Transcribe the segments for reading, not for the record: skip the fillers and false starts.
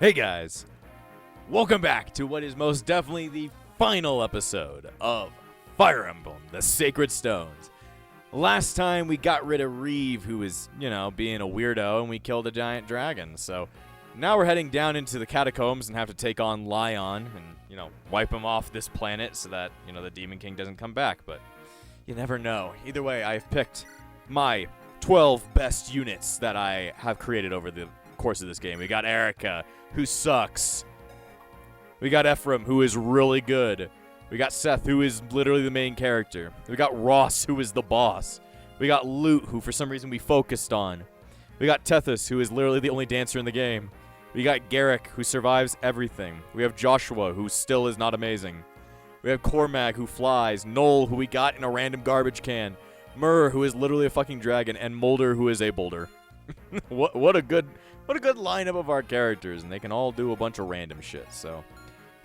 Hey guys, welcome back to what is most definitely the final episode of Fire Emblem, the Sacred Stones. Last time we got rid of Reeve, who was, being a weirdo, and we killed a giant dragon. So now we're heading down into the catacombs and have to take on Lion and, wipe him off this planet so that, the Demon King doesn't come back. But you never know. Either way, I've picked my 12 best units that I have created over the course of this game. We got Erica, who sucks. We got Ephraim, who is really good. We got Seth, who is literally the main character. We got Ross, who is the boss. We got Lute, who for some reason we focused on. We got Tethys, who is literally the only dancer in the game. We got Garrick, who survives everything. We have Joshua, who still is not amazing. We have Cormag, who flies. Noel, who we got in a random garbage can. Myrrh, who is literally a fucking dragon. And Mulder, who is a boulder. What a good lineup of our characters, and they can all do a bunch of random shit. So,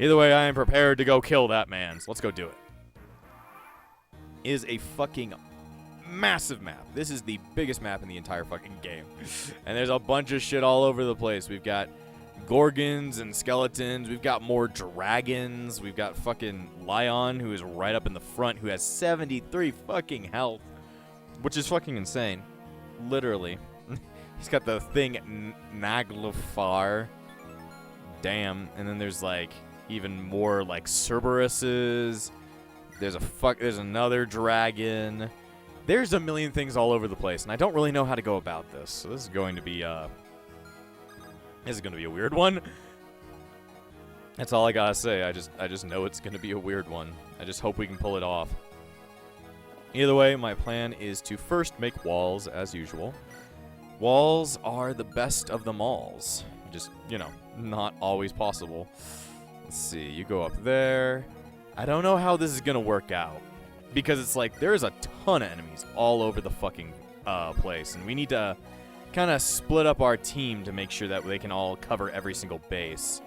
either way, I am prepared to go kill that man. So let's go do it. It is a fucking massive map. This is the biggest map in the entire fucking game. And there's a bunch of shit all over the place. We've got gorgons and skeletons. We've got more dragons. We've got fucking Lion, who is right up in the front, who has 73 fucking health, which is fucking insane. Literally. He's got the thing Naglfar. Damn. And then there's like even more like Cerberuses. There's another dragon. There's a million things all over the place, and I don't really know how to go about this. So this is going to be a weird one. That's all I gotta say. I just know it's gonna be a weird one. I just hope we can pull it off. Either way, my plan is to first make walls as usual. Walls are the best of them alls. Just, not always possible. Let's see, you go up there. I don't know how this is gonna work out, because it's like there's a ton of enemies all over the fucking place, and we need to kind of split up our team to make sure that they can all cover every single base.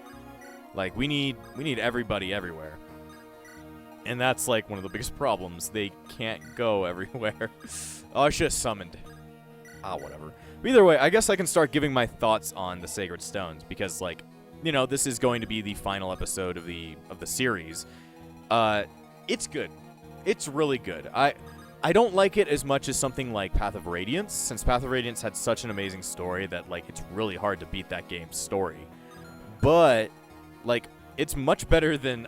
Like, we need everybody everywhere. And that's like one of the biggest problems. They can't go everywhere. Oh, I should have summoned. Whatever. But either way, I guess I can start giving my thoughts on the Sacred Stones, because, like, this is going to be the final episode of the series. It's good. It's really good. I don't like it as much as something like Path of Radiance, since Path of Radiance had such an amazing story that, like, it's really hard to beat that game's story. But, like, it's much better than,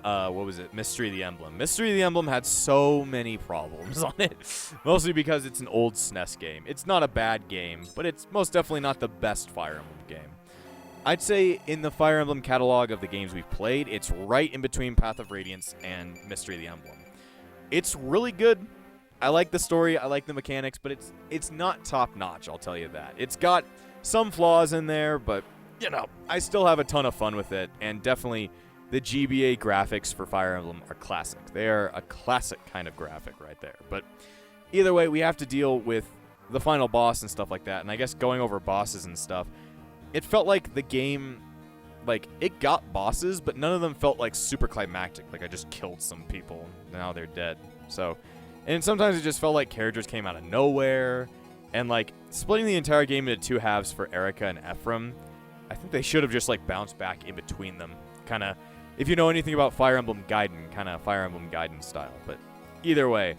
Mystery of the Emblem. Mystery of the Emblem had so many problems on it, mostly because it's an old SNES game. It's not a bad game, but it's most definitely not the best Fire Emblem game. I'd say in the Fire Emblem catalog of the games we've played, it's right in between Path of Radiance and Mystery of the Emblem. It's really good. I like the story, I like the mechanics, but it's not top-notch, I'll tell you that. It's got some flaws in there, but, I still have a ton of fun with it, and definitely the GBA graphics for Fire Emblem are classic. They are a classic kind of graphic right there. But either way, we have to deal with the final boss and stuff like that, and I guess going over bosses and stuff, it felt like the game, like, it got bosses, but none of them felt, like, super climactic. Like, I just killed some people, now they're dead. So, and sometimes it just felt like characters came out of nowhere, and, like, splitting the entire game into two halves for Erica and Ephraim, I think they should have just, like, bounced back in between them. Kind of, if you know anything about Fire Emblem Gaiden, kind of Fire Emblem Gaiden style. But either way,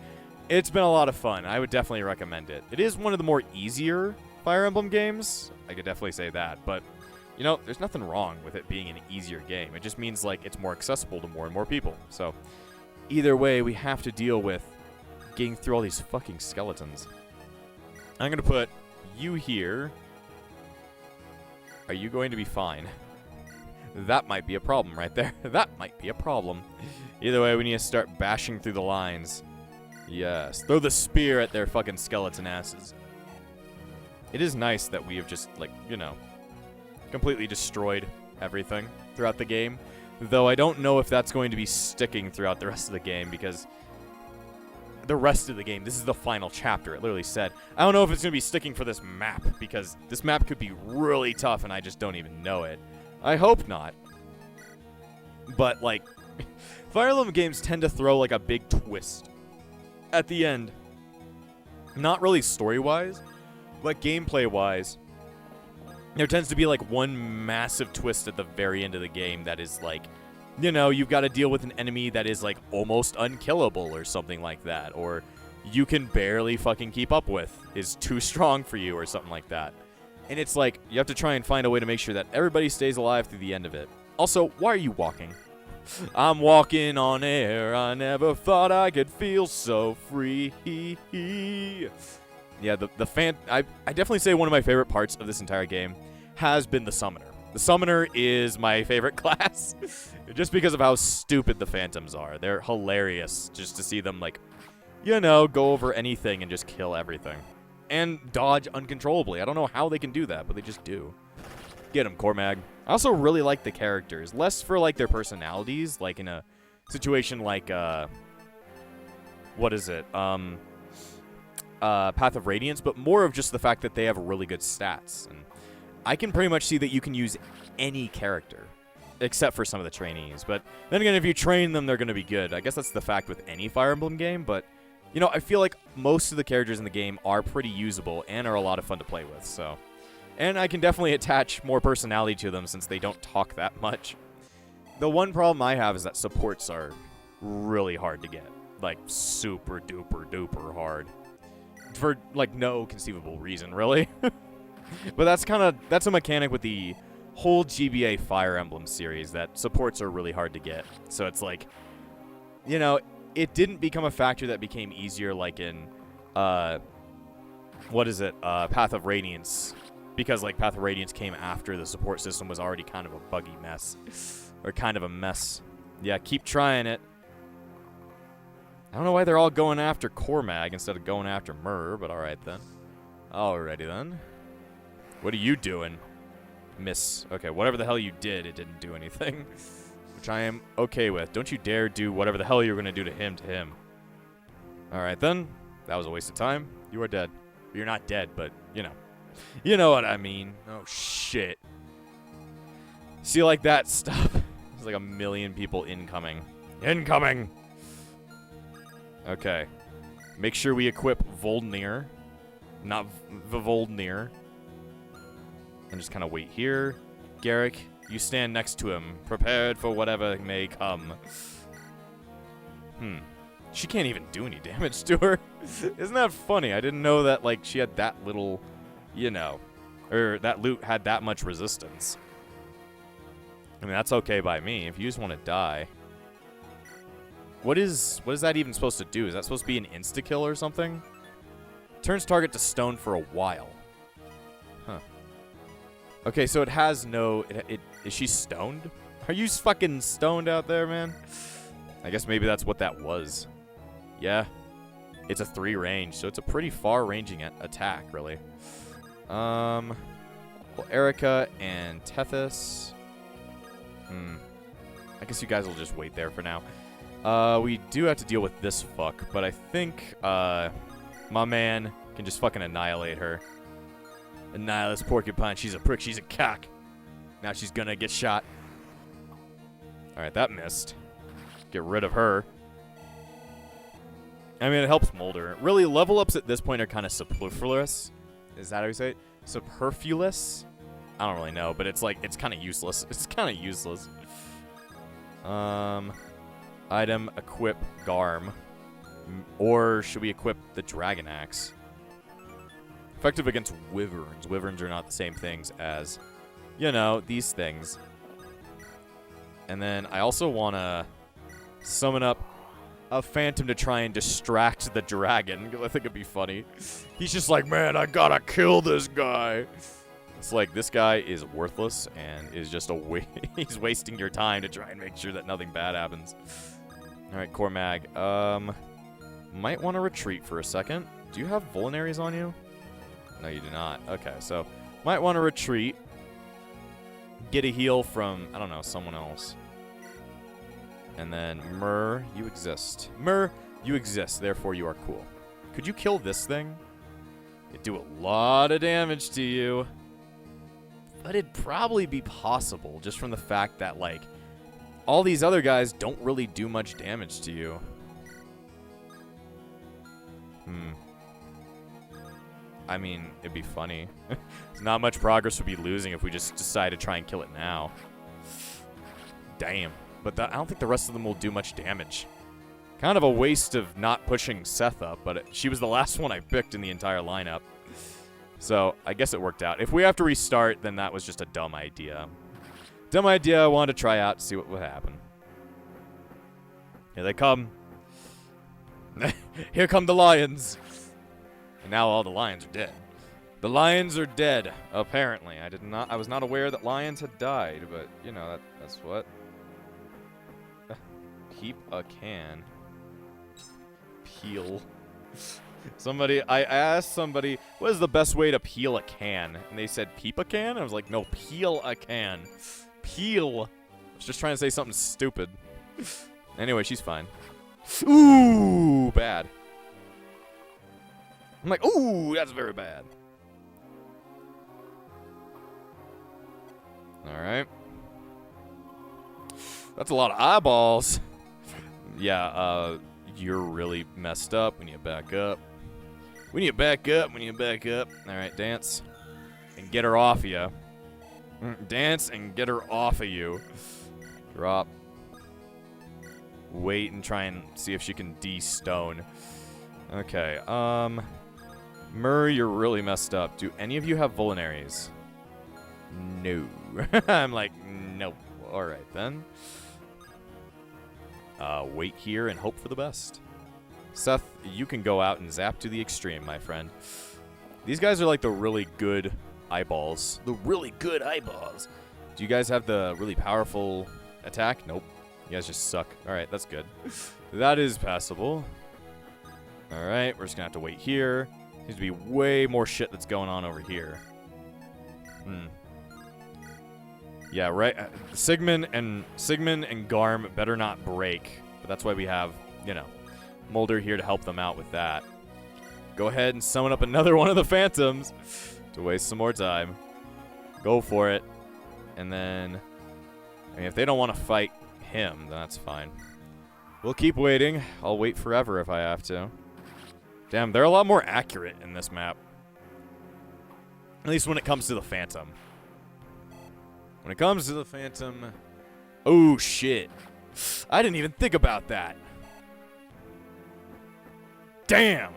it's been a lot of fun. I would definitely recommend it. It is one of the more easier Fire Emblem games. I could definitely say that. But, there's nothing wrong with it being an easier game. It just means, like, it's more accessible to more and more people. So, either way, we have to deal with getting through all these fucking skeletons. I'm going to put you here. Are you going to be fine? That might be a problem right there. That might be a problem. Either way, we need to start bashing through the lines. Yes. Throw the spear at their fucking skeleton asses. It is nice that we have just, like, completely destroyed everything throughout the game. Though I don't know if that's going to be sticking throughout the rest of the game, because the rest of the game, this is the final chapter, it literally said. I don't know if it's going to be sticking for this map, because this map could be really tough and I just don't even know it. I hope not. But, like, Fire Emblem games tend to throw, like, a big twist at the end. Not really story-wise, but gameplay-wise. there tends to be like one massive twist at the very end of the game that is like, you know, you've got to deal with an enemy that is like almost unkillable or something like that, or you can barely fucking keep up with, is too strong for you or something like that. And it's like, you have to try and find a way to make sure that everybody stays alive through the end of it. Also, why are you walking? I'm walking on air, I never thought I could feel so free. Yeah, I definitely say one of my favorite parts of this entire game has been the Summoner. The Summoner is my favorite class, just because of how stupid the Phantoms are. They're hilarious just to see them, like, you know, go over anything and just kill everything. And dodge uncontrollably. I don't know how they can do that, but they just do. Get him, Cormag. I also really like the characters. Less for, like, their personalities, like in a situation like, what is it? Path of Radiance, but more of just the fact that they have really good stats. And I can pretty much see that you can use any character, except for some of the trainees. But then again, if you train them, they're going to be good. I guess that's the fact with any Fire Emblem game, but, you know, I feel like most of the characters in the game are pretty usable and are a lot of fun to play with, so. And I can definitely attach more personality to them since they don't talk that much. The one problem I have is that supports are really hard to get. Like, super duper duper hard. For, like, no conceivable reason, really. But that's a mechanic with the whole GBA Fire Emblem series, that supports are really hard to get. So it's like, you know, it didn't become a factor that became easier like in, what is it, Path of Radiance. Because, like, Path of Radiance came after the support system was already kind of a buggy mess. Or kind of a mess. Yeah, keep trying it. I don't know why they're all going after Cormag instead of going after Myrrh, but alright then. Alrighty then. What are you doing? Miss. Okay, whatever the hell you did, it didn't do anything. Which I am okay with. Don't you dare do whatever the hell you're going to do to him. Alright then. That was a waste of time. You are dead. You're not dead, but, you know. You know what I mean. Oh, shit. See, like that stuff. There's like a million people incoming. Incoming! Okay. Make sure we equip Voldnir. Not Voldnir. And just kind of wait here. Garrick, you stand next to him, prepared for whatever may come. She can't even do any damage to her. Isn't that funny? I didn't know that, like, she had that little, you know, or that loot had that much resistance. I mean, that's okay by me. If you just want to die. What is that even supposed to do? Is that supposed to be an insta-kill or something? Turns target to stone for a while. Huh. Okay, so it has no... is she stoned? Are you fucking stoned out there, man? I guess maybe that's what that was. Yeah. It's a 3 range, so it's a pretty far-ranging attack, really. Well, Erica and Tethys. I guess you guys will just wait there for now. We do have to deal with this fuck, but I think, my man can just fucking annihilate her. Annihilate this porcupine. She's a prick. She's a cock. Now she's gonna get shot. Alright, that missed. Get rid of her. I mean, it helps Molder. Really, level ups at this point are kind of superfluous. Is that how you say it? Superfluous? I don't really know, but it's like, it's kind of useless. It's kind of useless. Item, equip Garm. Or should we equip the Dragon Axe? Effective against Wyverns. Wyverns are not the same things as, you know, these things. And then I also want to summon up a Phantom to try and distract the dragon, because I think it'd be funny. He's just like, man, I gotta kill this guy. It's like, this guy is worthless and is just he's wasting your time to try and make sure that nothing bad happens. Alright, Cormag. Might want to retreat for a second. Do you have Vulneraries on you? No, you do not. Okay, so might want to retreat. Get a heal from, I don't know, someone else. And then, Myrrh, you exist. Myrrh, you exist, therefore you are cool. Could you kill this thing? It'd do a lot of damage to you. But it'd probably be possible, just from the fact that, like, all these other guys don't really do much damage to you. I mean, it'd be funny. Not much progress would be losing if we just decide to try and kill it now. Damn. But I don't think the rest of them will do much damage. Kind of a waste of not pushing Seth up, but she was the last one I picked in the entire lineup. So, I guess it worked out. If we have to restart, then that was just a dumb idea. Dumb idea I wanted to try out to see what would happen. Here they come. Here come the lions. And now all the lions are dead. The lions are dead, apparently. I was not aware that lions had died, but, you know, that's what. Keep a can. Peel. I asked somebody, what is the best way to peel a can? And they said, peep a can? And I was like, no, peel a can. Peel. I was just trying to say something stupid. Anyway, she's fine. Ooh, bad. I'm like, ooh, that's very bad. Alright. That's a lot of eyeballs. Yeah, you're really messed up. We need to back up. We need to back up. We need to back up. Alright, dance. And get her off of you. Dance and get her off of you. Drop. Wait and try and see if she can de-stone. Okay, Murray, you're really messed up. Do any of you have vulneraries? No. I'm like, nope. Alright, then. Wait here and hope for the best. Seth, you can go out and zap to the extreme, my friend. These guys are like the really good eyeballs. The really good eyeballs. Do you guys have the really powerful attack? Nope. You guys just suck. Alright, that's good. That is passable. Alright, we're just gonna have to wait here. Seems to be way more shit that's going on over here. Yeah, right. Sigmund and Garm better not break. But that's why we have, you know, Mulder here to help them out with that. Go ahead and summon up another one of the Phantoms to waste some more time. Go for it. And then, I mean, if they don't want to fight him, then that's fine. We'll keep waiting. I'll wait forever if I have to. Damn, they're a lot more accurate in this map. At least when it comes to the Phantom. When it comes to the Phantom... Oh, shit. I didn't even think about that. Damn.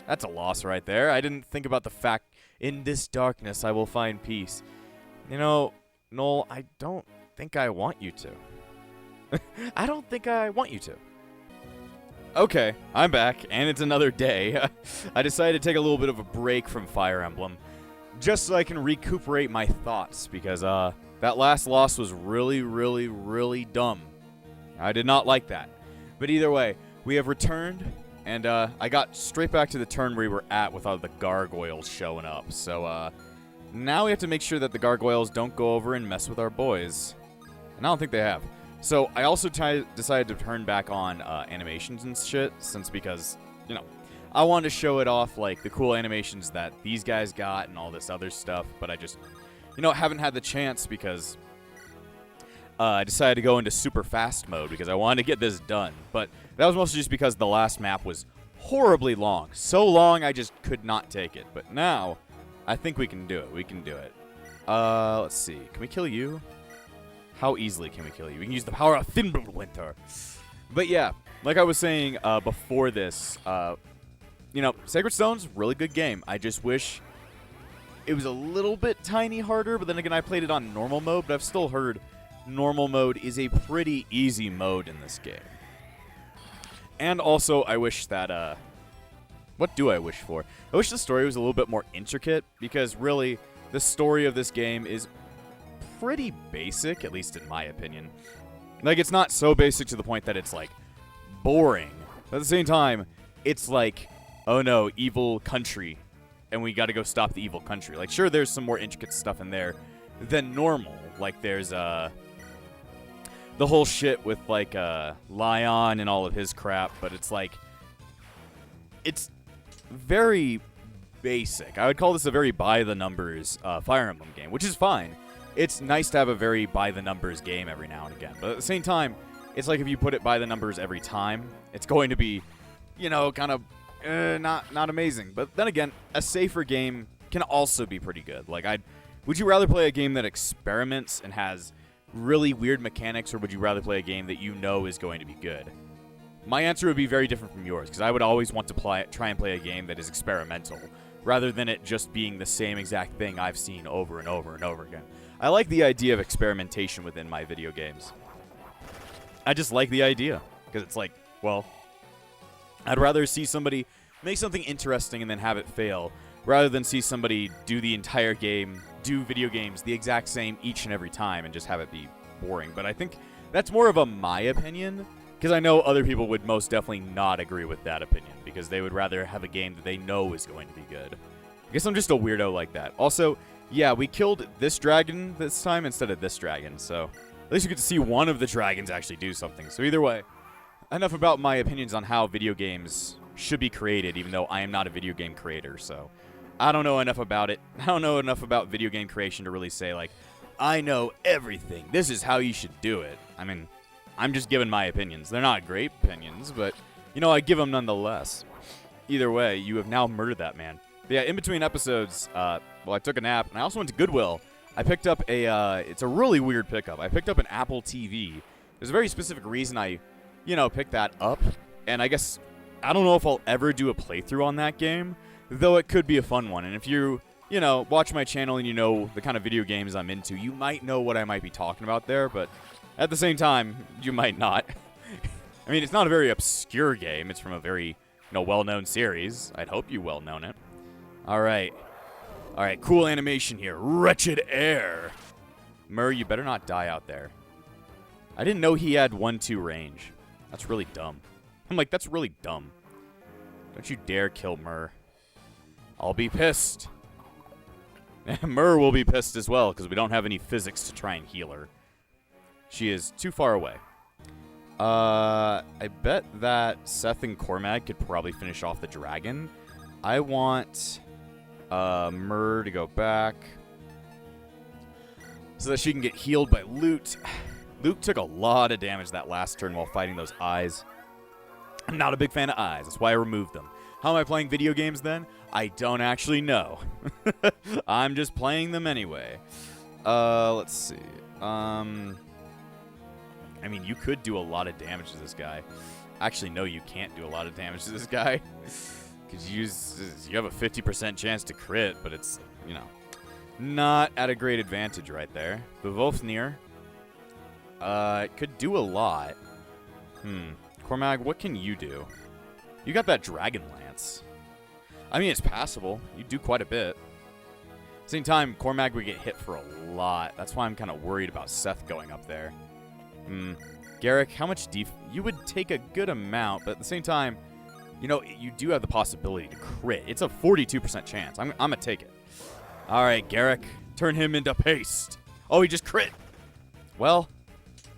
That's a loss right there. I didn't think about the fact, in this darkness I will find peace. You know, Noel, I don't think I want you to. I don't think I want you to. Okay, I'm back, and it's another day. I decided to take a little bit of a break from Fire Emblem, just so I can recuperate my thoughts, because that last loss was really, really, really dumb. I did not like that. But either way, we have returned, and I got straight back to the turn we were at with all the gargoyles showing up. So now we have to make sure that the gargoyles don't go over and mess with our boys. And I don't think they have. So I also decided to turn back on animations and shit, because, you know, I wanted to show it off, like, the cool animations that these guys got and all this other stuff, but I just, you know, haven't had the chance because I decided to go into super fast mode because I wanted to get this done. But that was mostly just because the last map was horribly long. So long, I just could not take it. But now, I think we can do it. We can do it. Let's see. Can we kill you? How easily can we kill you? We can use the power of Fimbulwinter. But yeah, like I was saying before this, you know, Sacred Stone's really good game. I just wish it was a little bit tiny harder, but then again, I played it on normal mode, but I've still heard normal mode is a pretty easy mode in this game. And also, I wish that, what do I wish for? I wish the story was a little bit more intricate, because really, the story of this game is pretty basic, at least in my opinion. Like, it's not so basic to the point that it's, like, boring. But at the same time, it's like, oh no, evil country, and we gotta go stop the evil country. Like, sure, there's some more intricate stuff in there than normal. Like, there's, the whole shit with, like, Lion and all of his crap, but it's, like, it's very basic. I would call this a very by-the-numbers Fire Emblem game, which is fine. It's nice to have a very by-the-numbers game every now and again. But at the same time, it's like if you put it by the numbers every time, it's going to be, you know, kind of not amazing. But then again, a safer game can also be pretty good. Like, would you rather play a game that experiments and has really weird mechanics, or would you rather play a game that you know is going to be good? My answer would be very different from yours, because I would always want to try and play a game that is experimental, rather than it just being the same exact thing I've seen over and over and over again. I like the idea of experimentation within my video games. I just like the idea, because it's like, well, I'd rather see somebody make something interesting and then have it fail, rather than see somebody do the entire game, do video games the exact same each and every time and just have it be boring. But I think that's more of my opinion, because I know other people would most definitely not agree with that opinion, because they would rather have a game that they know is going to be good. I guess I'm just a weirdo like that. Also, yeah, we killed this dragon this time instead of this dragon, so at least you get to see one of the dragons actually do something. So either way, enough about my opinions on how video games should be created, even though I am not a video game creator, so I don't know enough about it. I don't know enough about video game creation to really say, like, I know everything. This is how you should do it. I mean, I'm just giving my opinions. They're not great opinions, but, you know, I give them nonetheless. Either way, you have now murdered that man. But yeah, in between episodes, well, I took a nap, and I also went to Goodwill. I picked up it's a really weird pickup. I picked up an Apple TV. There's a very specific reason I, picked that up. And I guess, I don't know if I'll ever do a playthrough on that game, though it could be a fun one. And if you, watch my channel and you know the kind of video games I'm into, you might know what I might be talking about there, but at the same time, you might not. I mean, it's not a very obscure game. It's from a very, well-known series. I'd hope you well-known it. All right, cool animation here. Wretched air. Murr, you better not die out there. I didn't know he had 1-2 range. That's really dumb. I'm like, that's really dumb. Don't you dare kill Murr. I'll be pissed. Murr will be pissed as well, because we don't have any physics to try and heal her. She is too far away. I bet that Seth and Cormag could probably finish off the dragon. I want Murr to go back so that she can get healed by Loot. Luke took a lot of damage that last turn while fighting those eyes. I'm not a big fan of eyes. That's why I removed them. How am I playing video games then? I don't actually know. I'm just playing them anyway. Let's see. I mean, you could do a lot of damage to this guy. Actually, no, you can't do a lot of damage to this guy. Because you have a 50% chance to crit, but it's, not at a great advantage right there. Vivofnir. It could do a lot. Cormag, what can you do? You got that Dragon Lance. I mean, it's passable. You do quite a bit. Same time, Cormag would get hit for a lot. That's why I'm kind of worried about Seth going up there. Garrick, how much you would take a good amount, but at the same time, you do have the possibility to crit. It's a 42% chance. I'm going to take it. All right, Garrick, turn him into paste. Oh, he just crit. Well,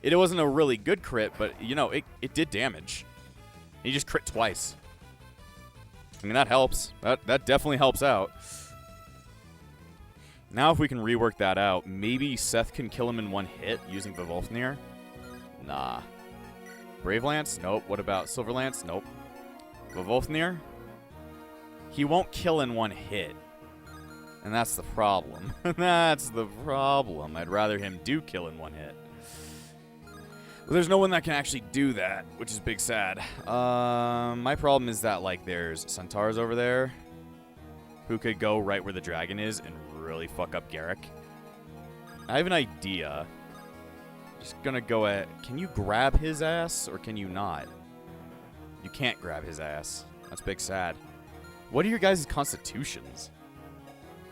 it wasn't a really good crit, but, it did damage. He just crit twice. I mean, that helps. That definitely helps out. Now if we can rework that out, maybe Seth can kill him in one hit using Vivofnir? Nah. Brave Lance? Nope. What about Silver Lance? Nope. Vivofnir? He won't kill in one hit. And that's the problem. That's the problem. I'd rather him do kill in one hit. But there's no one that can actually do that, which is big sad. My problem is that, there's centaurs over there who could go right where the dragon is and really fuck up Garrick. I have an idea. Just gonna go at... Can you grab his ass, or can you not? You can't grab his ass. That's big sad. What are your guys' constitutions?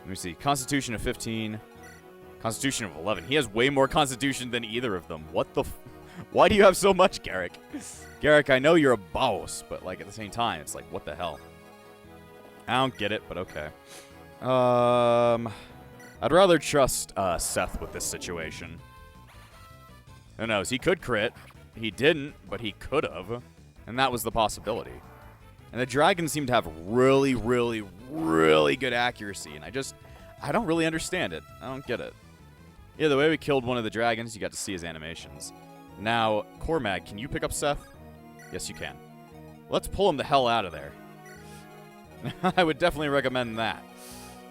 Let me see. Constitution of 15. Constitution of 11. He has way more constitution than either of them. What the... Why do you have so much, Garrick? Garrick, I know you're a boss, but, at the same time, it's what the hell? I don't get it, but okay. I'd rather trust Seth with this situation. Who knows? He could crit. He didn't, but he could have. And that was the possibility. And the dragons seem to have really, really, really good accuracy. And I don't really understand it. I don't get it. Yeah, the way we killed one of the dragons, you got to see his animations. Now, Cormag, can you pick up Seth? Yes, you can. Let's pull him the hell out of there. I would definitely recommend that.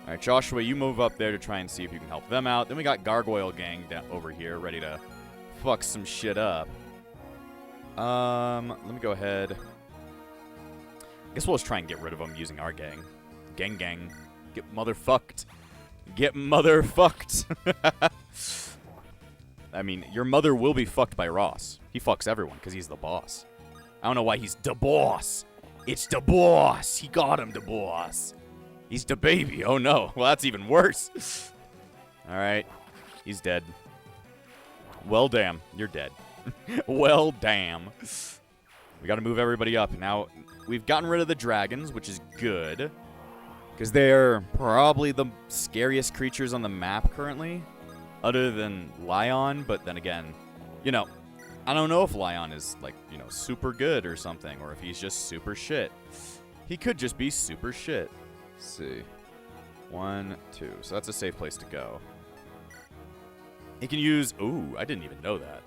All right, Joshua, you move up there to try and see if you can help them out. Then we got Gargoyle Gang down over here ready to fuck some shit up. Let me go ahead. I guess we'll just try and get rid of them using our gang. Gang. Get motherfucked. Get motherfucked. I mean, your mother will be fucked by Ross. He fucks everyone because he's the boss. I don't know why he's the boss. It's the boss. He got him, the boss. He's the baby. Oh, no. Well, that's even worse. All right. He's dead. Well, damn. You're dead. Well, damn. We got to move everybody up. Now, we've gotten rid of the dragons, which is good. Because they're probably the scariest creatures on the map currently. Other than Lion. But then again, you know, I don't know if Lion is, like, you know, super good or something. Or if he's just super shit. He could just be super shit. Let's see. 1, 2. So that's a safe place to go. He can use... Ooh, I didn't even know that.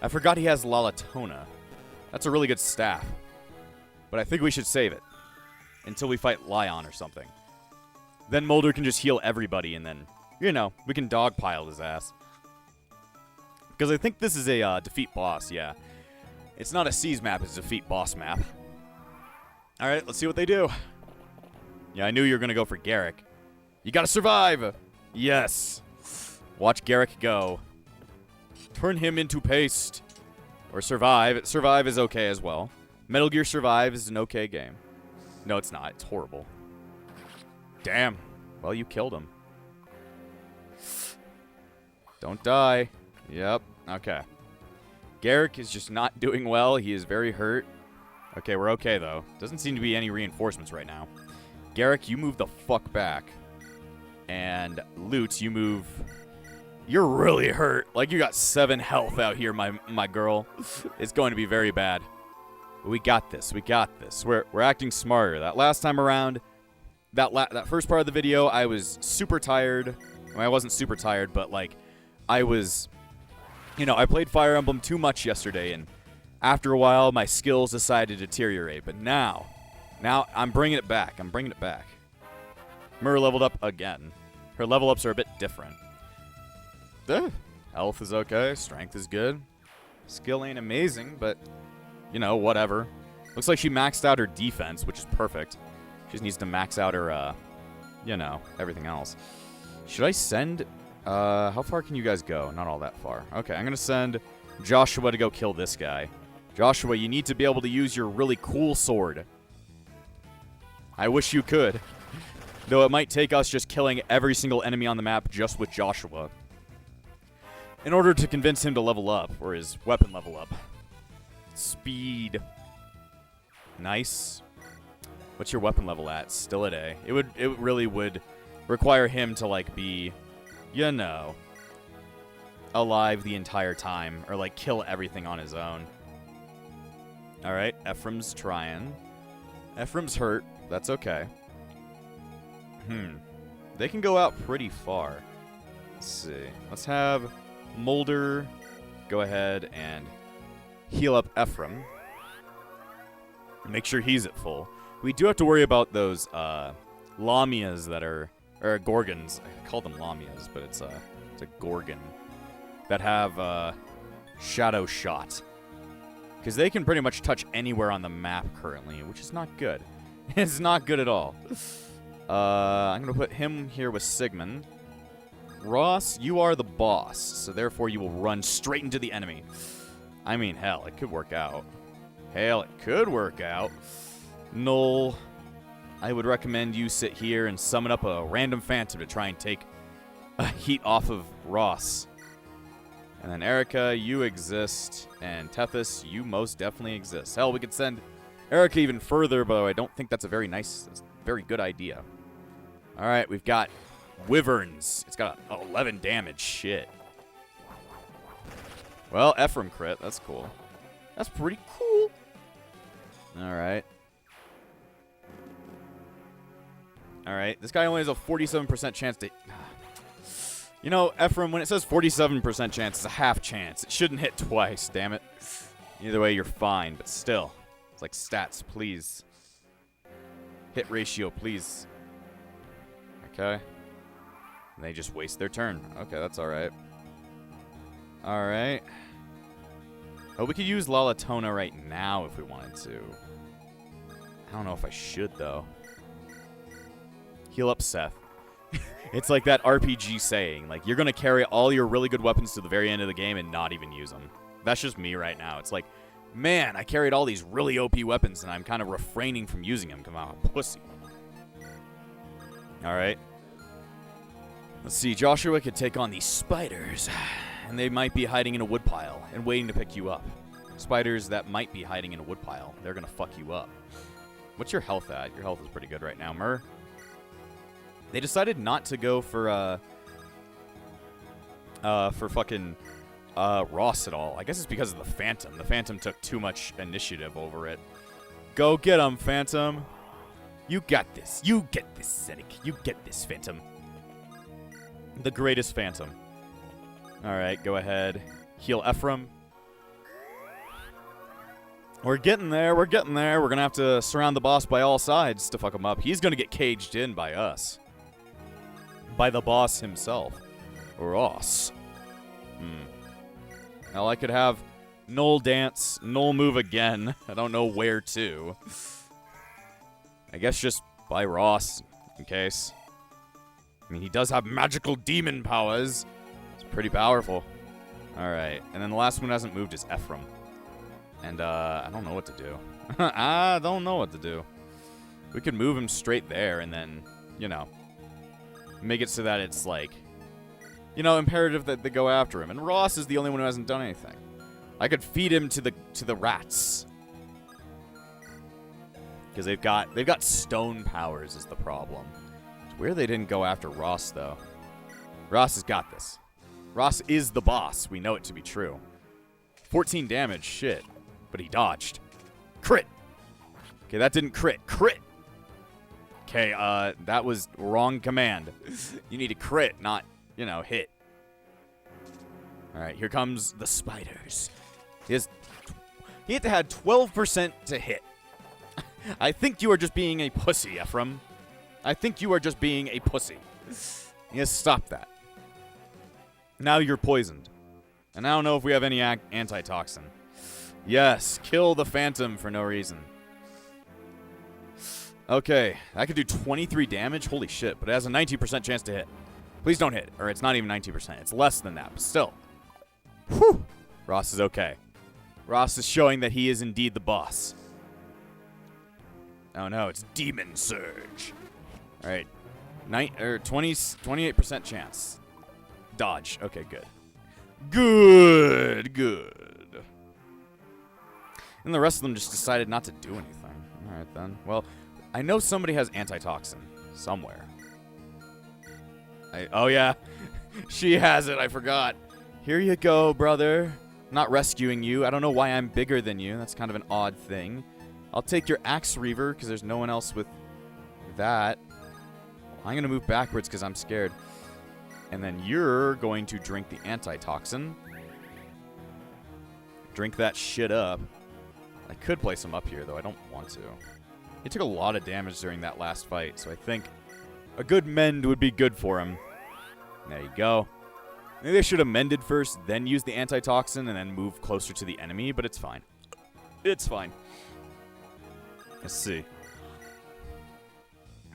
I forgot he has Lalatona. That's a really good staff. But I think we should save it. Until we fight Lion or something. Then Mulder can just heal everybody and then, you know, we can dogpile his ass. Because I think this is a defeat boss, yeah. It's not a seize map, it's a defeat boss map. Alright, let's see what they do. Yeah, I knew you were going to go for Garrick. You gotta survive! Yes! Watch Garrick go. Turn him into paste. Or Survive. Survive is okay as well. Metal Gear Survive is an okay game. No, it's not. It's horrible. Damn. Well, you killed him. Don't die. Yep. Okay. Garrick is just not doing well. He is very hurt. Okay, we're okay, though. Doesn't seem to be any reinforcements right now. Garrick, you move the fuck back. And Lutz, you move... You're really hurt. Like, you got 7 health out here, my girl. It's going to be very bad. But we got this. We got this. We're acting smarter. That last time around, that first part of the video, I was super tired. Well, I wasn't super tired, but, like, I was... You know, I played Fire Emblem too much yesterday, and after a while, my skills decided to deteriorate. But now I'm bringing it back. I'm bringing it back. Myrrh leveled up again. Her level ups are a bit different. Health is okay. Strength is good. Skill ain't amazing, but, you know, whatever. Looks like she maxed out her defense, which is perfect. She just needs to max out her, you know, everything else. Should I send... how far can you guys go? Not all that far. Okay, I'm going to send Joshua to go kill this guy. Joshua, you need to be able to use your really cool sword. I wish you could. Though it might take us just killing every single enemy on the map just with Joshua. In order to convince him to level up, or his weapon level up. Speed. Nice. What's your weapon level at? Still at A. It really would require him to, like, be... You know, alive the entire time, or like kill everything on his own. Alright, Ephraim's trying. Ephraim's hurt. That's okay. They can go out pretty far. Let's see. Let's have Mulder go ahead and heal up Ephraim. Make sure he's at full. We do have to worry about those Lamias that are... Or Gorgons. I call them Lamias, but it's a Gorgon. That have Shadow Shot. Because they can pretty much touch anywhere on the map currently, which is not good. It's not good at all. I'm going to put him here with Sigmund. Ross, you are the boss, so therefore you will run straight into the enemy. I mean, hell, it could work out. Hell, it could work out. Null... I would recommend you sit here and summon up a random phantom to try and take a heat off of Ross. And then Erica, you exist. And Tethys, you most definitely exist. Hell, we could send Erica even further, but I don't think that's a very good idea. Alright, we've got Wyverns. It's got 11 damage. Shit. Well, Ephraim crit. That's cool. That's pretty cool. Alright. Alright, this guy only has a 47% chance to... You know, Ephraim, when it says 47% chance, it's a half chance. It shouldn't hit twice, damn it. Either way, you're fine, but still. It's like stats, please. Hit ratio, please. Okay. And they just waste their turn. Okay, that's alright. Alright. Oh, we could use Lalatona right now if we wanted to. I don't know if I should, though. Heal up Seth. It's like that RPG saying, like, you're going to carry all your really good weapons to the very end of the game and not even use them. That's just me right now. It's like, man, I carried all these really OP weapons and I'm kind of refraining from using them because I'm a pussy. Alright. Let's see, Joshua could take on these spiders. And they might be hiding in a woodpile and waiting to pick you up. Spiders that might be hiding in a woodpile. They're going to fuck you up. What's your health at? Your health is pretty good right now, Myrrh. They decided not to go for fucking Ross at all. I guess it's because of the Phantom. The Phantom took too much initiative over it. Go get him, Phantom. You got this. You get this, Zedek. You get this, Phantom. The greatest Phantom. Alright, go ahead. Heal Ephraim. We're getting there. We're getting there. We're going to have to surround the boss by all sides to fuck him up. He's going to get caged in by us. By the boss himself. Ross. Now I could have Null dance, Null move again. I don't know where to. I guess just by Ross, in case. I mean, he does have magical demon powers. It's pretty powerful. Alright, and then the last one who hasn't moved is Ephraim. And, I don't know what to do. I don't know what to do. We could move him straight there and then, you know, make it so that it's, like, you know, imperative that they go after him. And Ross is the only one who hasn't done anything. I could feed him to the rats. Because they've got stone powers is the problem. It's weird they didn't go after Ross, though. Ross has got this. Ross is the boss. We know it to be true. 14 damage, shit. But he dodged. Crit! Okay, that didn't crit. Crit! Okay, that was wrong command. You need to crit, not, you know, hit. Alright, here comes the spiders. He had to have 12% to hit. I think you are just being a pussy, Ephraim. I think you are just being a pussy. Yes, stop that. Now you're poisoned. And I don't know if we have any antitoxin. Yes, kill the Phantom for no reason. Okay, I could do 23 damage. Holy shit, but it has a 19% chance to hit. Please don't hit. Or it's not even 19%. It's less than that, but still. Whew. Ross is okay. Ross is showing that he is indeed the boss. Oh no, it's Demon Surge. Alright. 28% chance. Dodge. Okay, good. Good. And the rest of them just decided not to do anything. Alright then. Well, I know somebody has antitoxin. Somewhere. Oh yeah. She has it, I forgot. Here you go, brother. I'm not rescuing you. I don't know why I'm bigger than you. That's kind of an odd thing. I'll take your Axe Reaver, because there's no one else with that. I'm going to move backwards because I'm scared. And then you're going to drink the antitoxin. Drink that shit up. I could place him up here, though. I don't want to. He took a lot of damage during that last fight, so I think a good mend would be good for him. There you go. Maybe I should have mended first, then use the antitoxin, and then move closer to the enemy, but it's fine. It's fine. Let's see.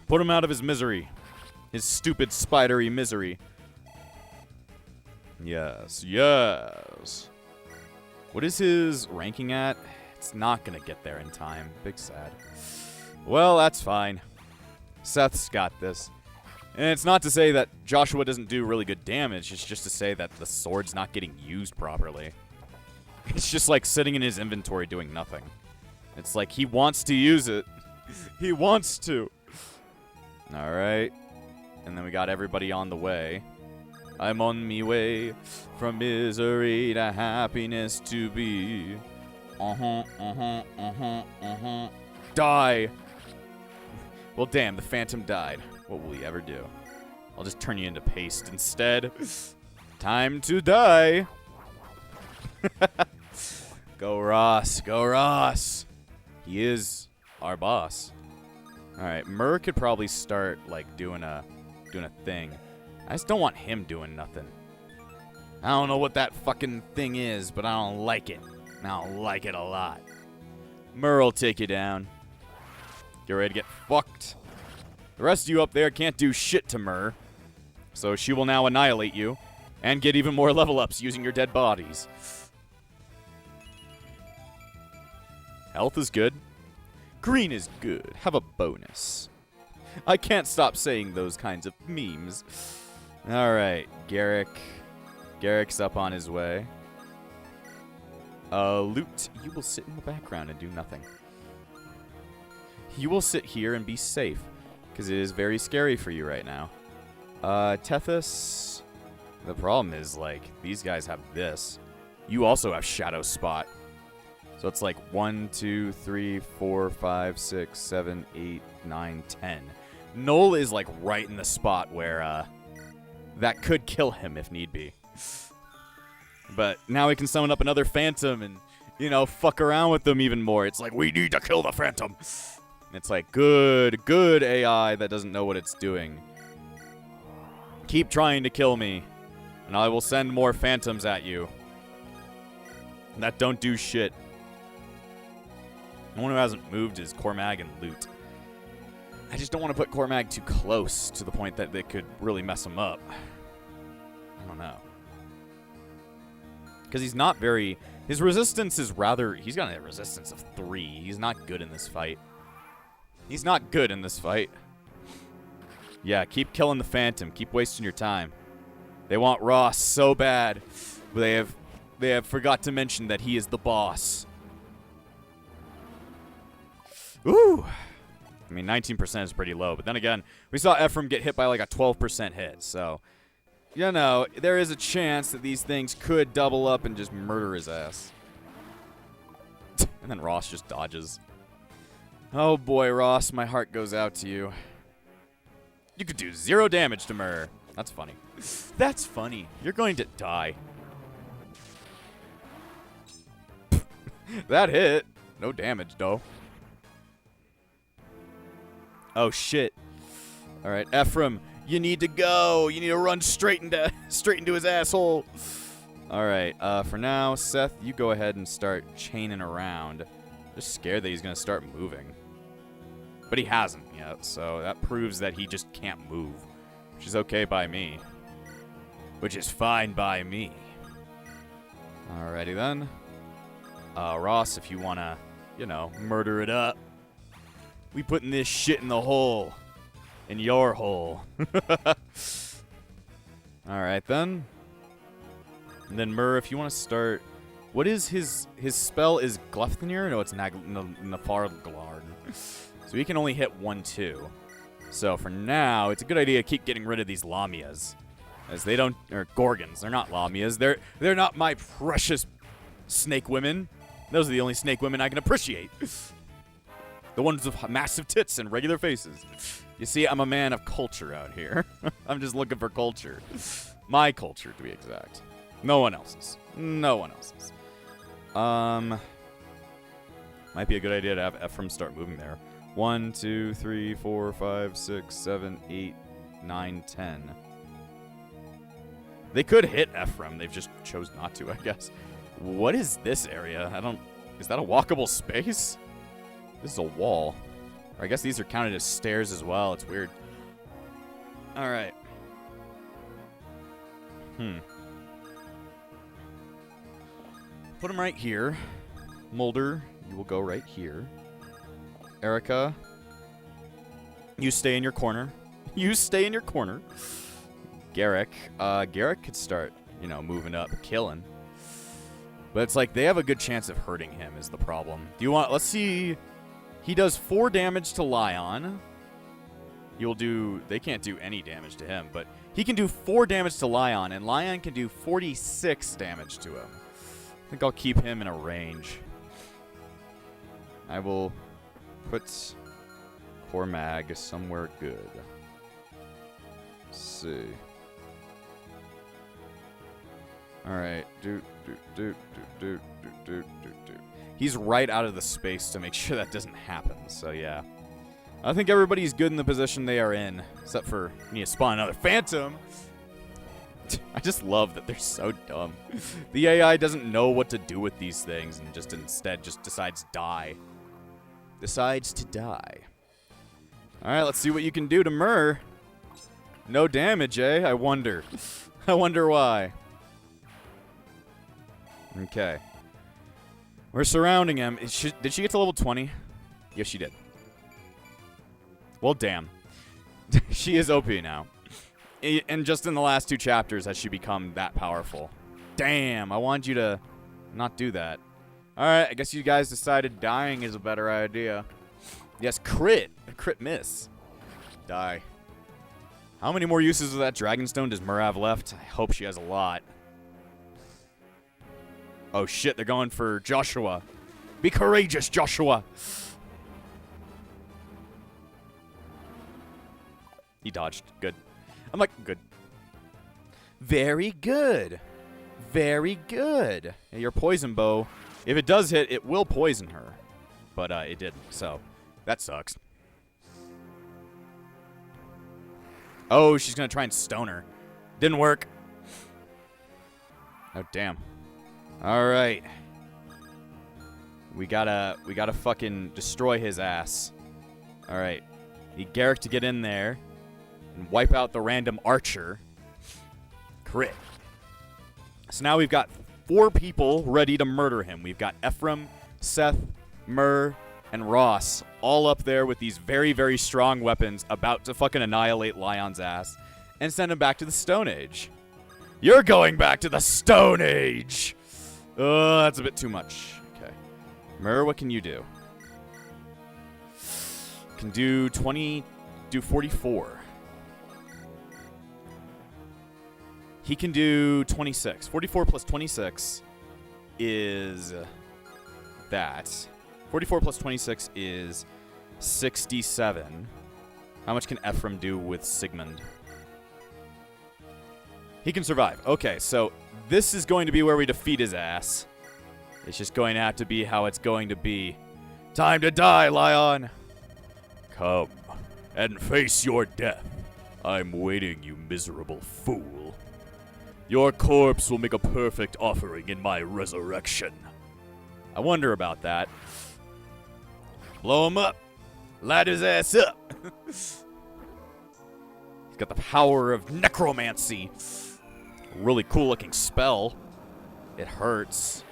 Put him out of his misery. His stupid spidery misery. Yes. What is his ranking at? It's not going to get there in time. Big sad. Well, that's fine. Seth's got this. And it's not to say that Joshua doesn't do really good damage. It's just to say that the sword's not getting used properly. It's just like sitting in his inventory doing nothing. It's like he wants to use it. He wants to. Alright. And then we got everybody on the way. I'm on me way from misery to happiness to be. Die. Well, damn, the Phantom died. What will he ever do? I'll just turn you into paste instead. Time to die. Go Ross. Go Ross. He is our boss. All right, Murr could probably start like doing a thing. I just don't want him doing nothing. I don't know what that fucking thing is, but I don't like it. I don't like it a lot. Murr will take you down. Get ready to get fucked. The rest of you up there can't do shit to Murr. So she will now annihilate you and get even more level ups using your dead bodies. Health is good. Green is good. Have a bonus. I can't stop saying those kinds of memes. Alright, Garrick. Garrick's up on his way. Loot, you will sit in the background and do nothing. You will sit here and be safe, because it is very scary for you right now. Tethys, the problem is, like, these guys have this. You also have Shadow Spot. So it's like 1, 2, 3, 4, 5, 6, 7, 8, 9, 10. Null is, like, right in the spot where, that could kill him if need be. But now we can summon up another Phantom and, you know, fuck around with them even more. It's like, we need to kill the Phantom. And it's like, good AI that doesn't know what it's doing. Keep trying to kill me, and I will send more Phantoms at you that don't do shit. The one who hasn't moved is Cormag and Loot. I just don't want to put Cormag too close to the point that they could really mess him up. I don't know. Because he's not very... His resistance is rather... He's got a resistance of 3. He's not good in this fight. He's not good in this fight. Yeah, keep killing the Phantom. Keep wasting your time. They want Ross so bad. They have forgot to mention that he is the boss. Ooh. I mean, 19% is pretty low. But then again, we saw Ephraim get hit by like a 12% hit. So... You know, there is a chance that these things could double up and just murder his ass. And then Ross just dodges. Oh boy, Ross, my heart goes out to you. You could do 0 damage to Murr. That's funny. That's funny. You're going to die. That hit. No damage, though. Oh, shit. All right, Ephraim. You need to go. You need to run straight into his asshole. All right. For now, Seth, you go ahead and start chaining around. Just scared that he's gonna start moving, but he hasn't yet. So that proves that he just can't move, which is okay by me. Which is fine by me. Alrighty then. Ross, if you wanna, you know, murder it up, we putting this shit in the hole. In your hole. Alright, then. And then, Murr, if you want to start... What is his spell is Glefthnir? No, it's Nafarglard. So he can only hit 1, 2. So for now, it's a good idea to keep getting rid of these Lamias. As they don't... Or Gorgons. They're not Lamias. They're not my precious snake women. Those are the only snake women I can appreciate. The ones with massive tits and regular faces. You see, I'm a man of culture out here. I'm just looking for culture. My culture, to be exact. No one else's. No one else's. Might be a good idea to have Ephraim start moving there. 1, 2, 3, 4, 5, 6, 7, 8, 9, 10. They could hit Ephraim. They've just chose not to, I guess. What is this area? Is that a walkable space? This is a wall. Or I guess these are counted as stairs as well. It's weird. Alright. Put him right here. Mulder, you will go right here. Erica, you stay in your corner. You stay in your corner. Garrick. Garrick could start, you know, moving up, killing. But it's like they have a good chance of hurting him is the problem. Do you want... Let's see... He does 4 damage to Lion. They can't do any damage to him, but he can do 4 damage to Lion, and Lion can do 46 damage to him. I think I'll keep him in a range. I will put Cormag somewhere good. Let's see. Alright. He's right out of the space to make sure that doesn't happen, so yeah. I think everybody's good in the position they are in, except for you need to spawn another phantom. I just love that they're so dumb. The AI doesn't know what to do with these things and just instead just decides die. Decides to die. Alright, let's see what you can do to Myrrh. No damage, eh? I wonder. I wonder why. Okay. We're surrounding him. Did she get to level 20? Yes, she did. Well, damn. She is OP now. And just in the last 2 chapters has she become that powerful. Damn, I wanted you to not do that. Alright, I guess you guys decided dying is a better idea. Yes, crit. A crit miss. Die. How many more uses of that Dragonstone does Myrrh have left? I hope she has a lot. Oh shit, they're going for Joshua. Be courageous, Joshua. He dodged. Good. I'm like, good. Very good. Very good. Your poison bow, if it does hit, it will poison her. But it didn't, so that sucks. Oh, she's gonna try and stone her. Didn't work. Oh, damn. Alright. We gotta fucking destroy his ass. Alright. Need Garrick to get in there and wipe out the random archer. Crit. So now we've got 4 people ready to murder him. We've got Ephraim, Seth, Myrrh, and Ross all up there with these very, very strong weapons about to fucking annihilate Lion's ass and send him back to the Stone Age. You're going back to the Stone Age! That's a bit too much. Okay. Myrrh, what can you do? Can do 20, do 44. He can do 26. 44 plus 26 is that. 44 plus 26 is 67. How much can Ephraim do with Sigmund? He can survive. Okay, so this is going to be where we defeat his ass. It's just going to have to be how it's going to be. Time to die, Lion! Come and face your death. I'm waiting, you miserable fool. Your corpse will make a perfect offering in my resurrection. I wonder about that. Blow him up. Light his ass up. He's got the power of necromancy. Really cool looking spell. It hurts.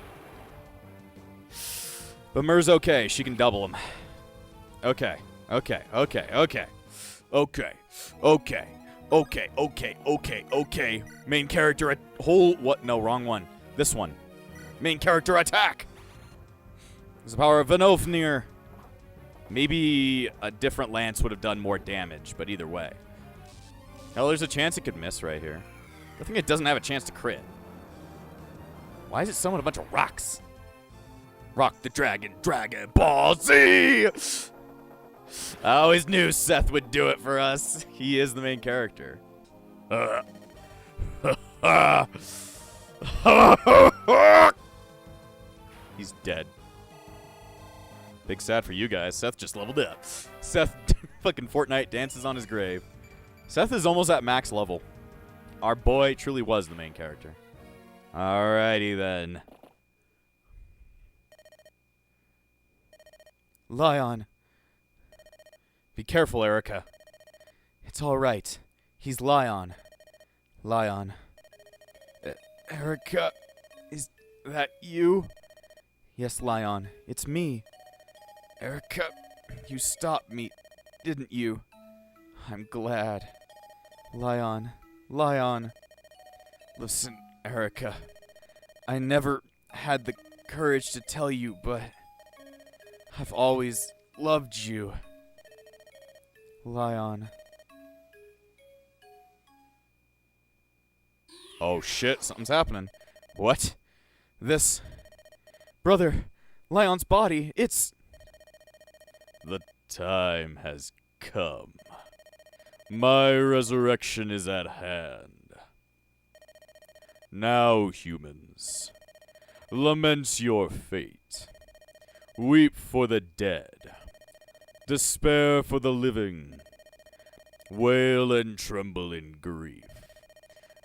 But Myrrh's okay. She can double him. Okay. Okay. Okay. Okay. Okay. Okay. Okay. Okay. Okay. Okay. Main character at whole. What? No, wrong one. This one. Main character attack. There's the power of Vanofnir. Maybe a different lance would have done more damage, but either way. Oh, there's a chance it could miss right here. I think it doesn't have a chance to crit. Why is it summoning a bunch of rocks? Rock the Dragon, Dragon Ball Z! I always knew Seth would do it for us. He is the main character. He's dead. Big sad for you guys. Seth just leveled up. Seth fucking Fortnite dances on his grave. Seth is almost at max level. Our boy truly was the main character. Alrighty then. Lion. Be careful, Erica. It's alright. He's Lion. Lion. Erica, is that you? Yes, Lion. It's me. Erica, you stopped me, didn't you? I'm glad. Lion. Lion. Listen, Erica. I never had the courage to tell you, but I've always loved you. Lion. Oh shit, something's happening. What? This... Brother, Lion's body, it's... The time has come. My resurrection is at hand. Now, humans, lament your fate. Weep for the dead. Despair for the living. Wail and tremble in grief.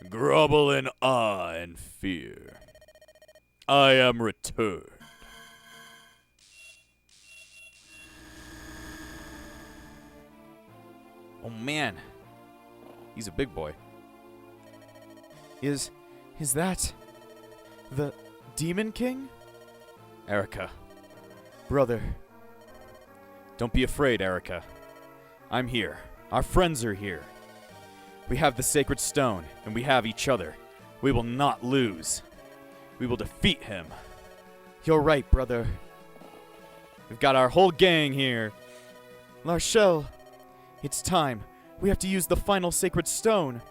Grovel in awe and fear. I am returned. Oh man, he's a big boy. Is that the Demon King? Erica. Brother, Don't be afraid, Erica. I'm here. Our friends are here. We have the sacred stone, and we have each other. We will not lose. We will defeat him. you're right, brother. We've got our whole gang here. Larshel, it's time. We have to use the final sacred stone.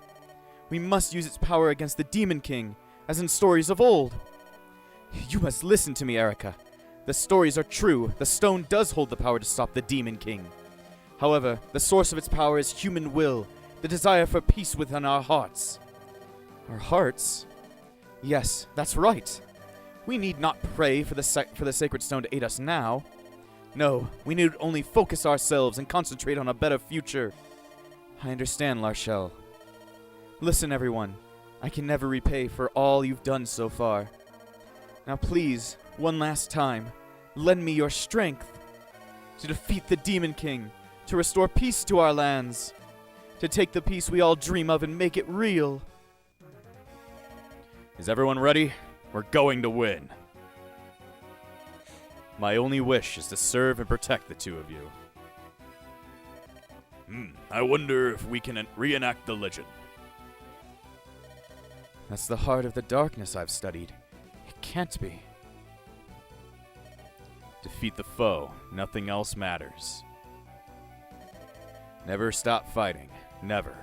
We must use its power against the Demon King, as in stories of old. You must listen to me, Erica. The stories are true. The stone does hold the power to stop the Demon King. However, the source of its power is human will, the desire for peace within our hearts. Our hearts? Yes, that's right. We need not pray for the sacred stone to aid us now. No, we need only focus ourselves and concentrate on a better future. I understand, Larshel. Listen, everyone. I can never repay for all you've done so far. Now please, one last time, lend me your strength to defeat the Demon King, to restore peace to our lands, to take the peace we all dream of and make it real. Is everyone ready? We're going to win. My only wish is to serve and protect the two of you. I wonder if we can reenact the legend. That's the heart of the darkness I've studied. It can't be. Defeat the foe. Nothing else matters. Never stop fighting. Never.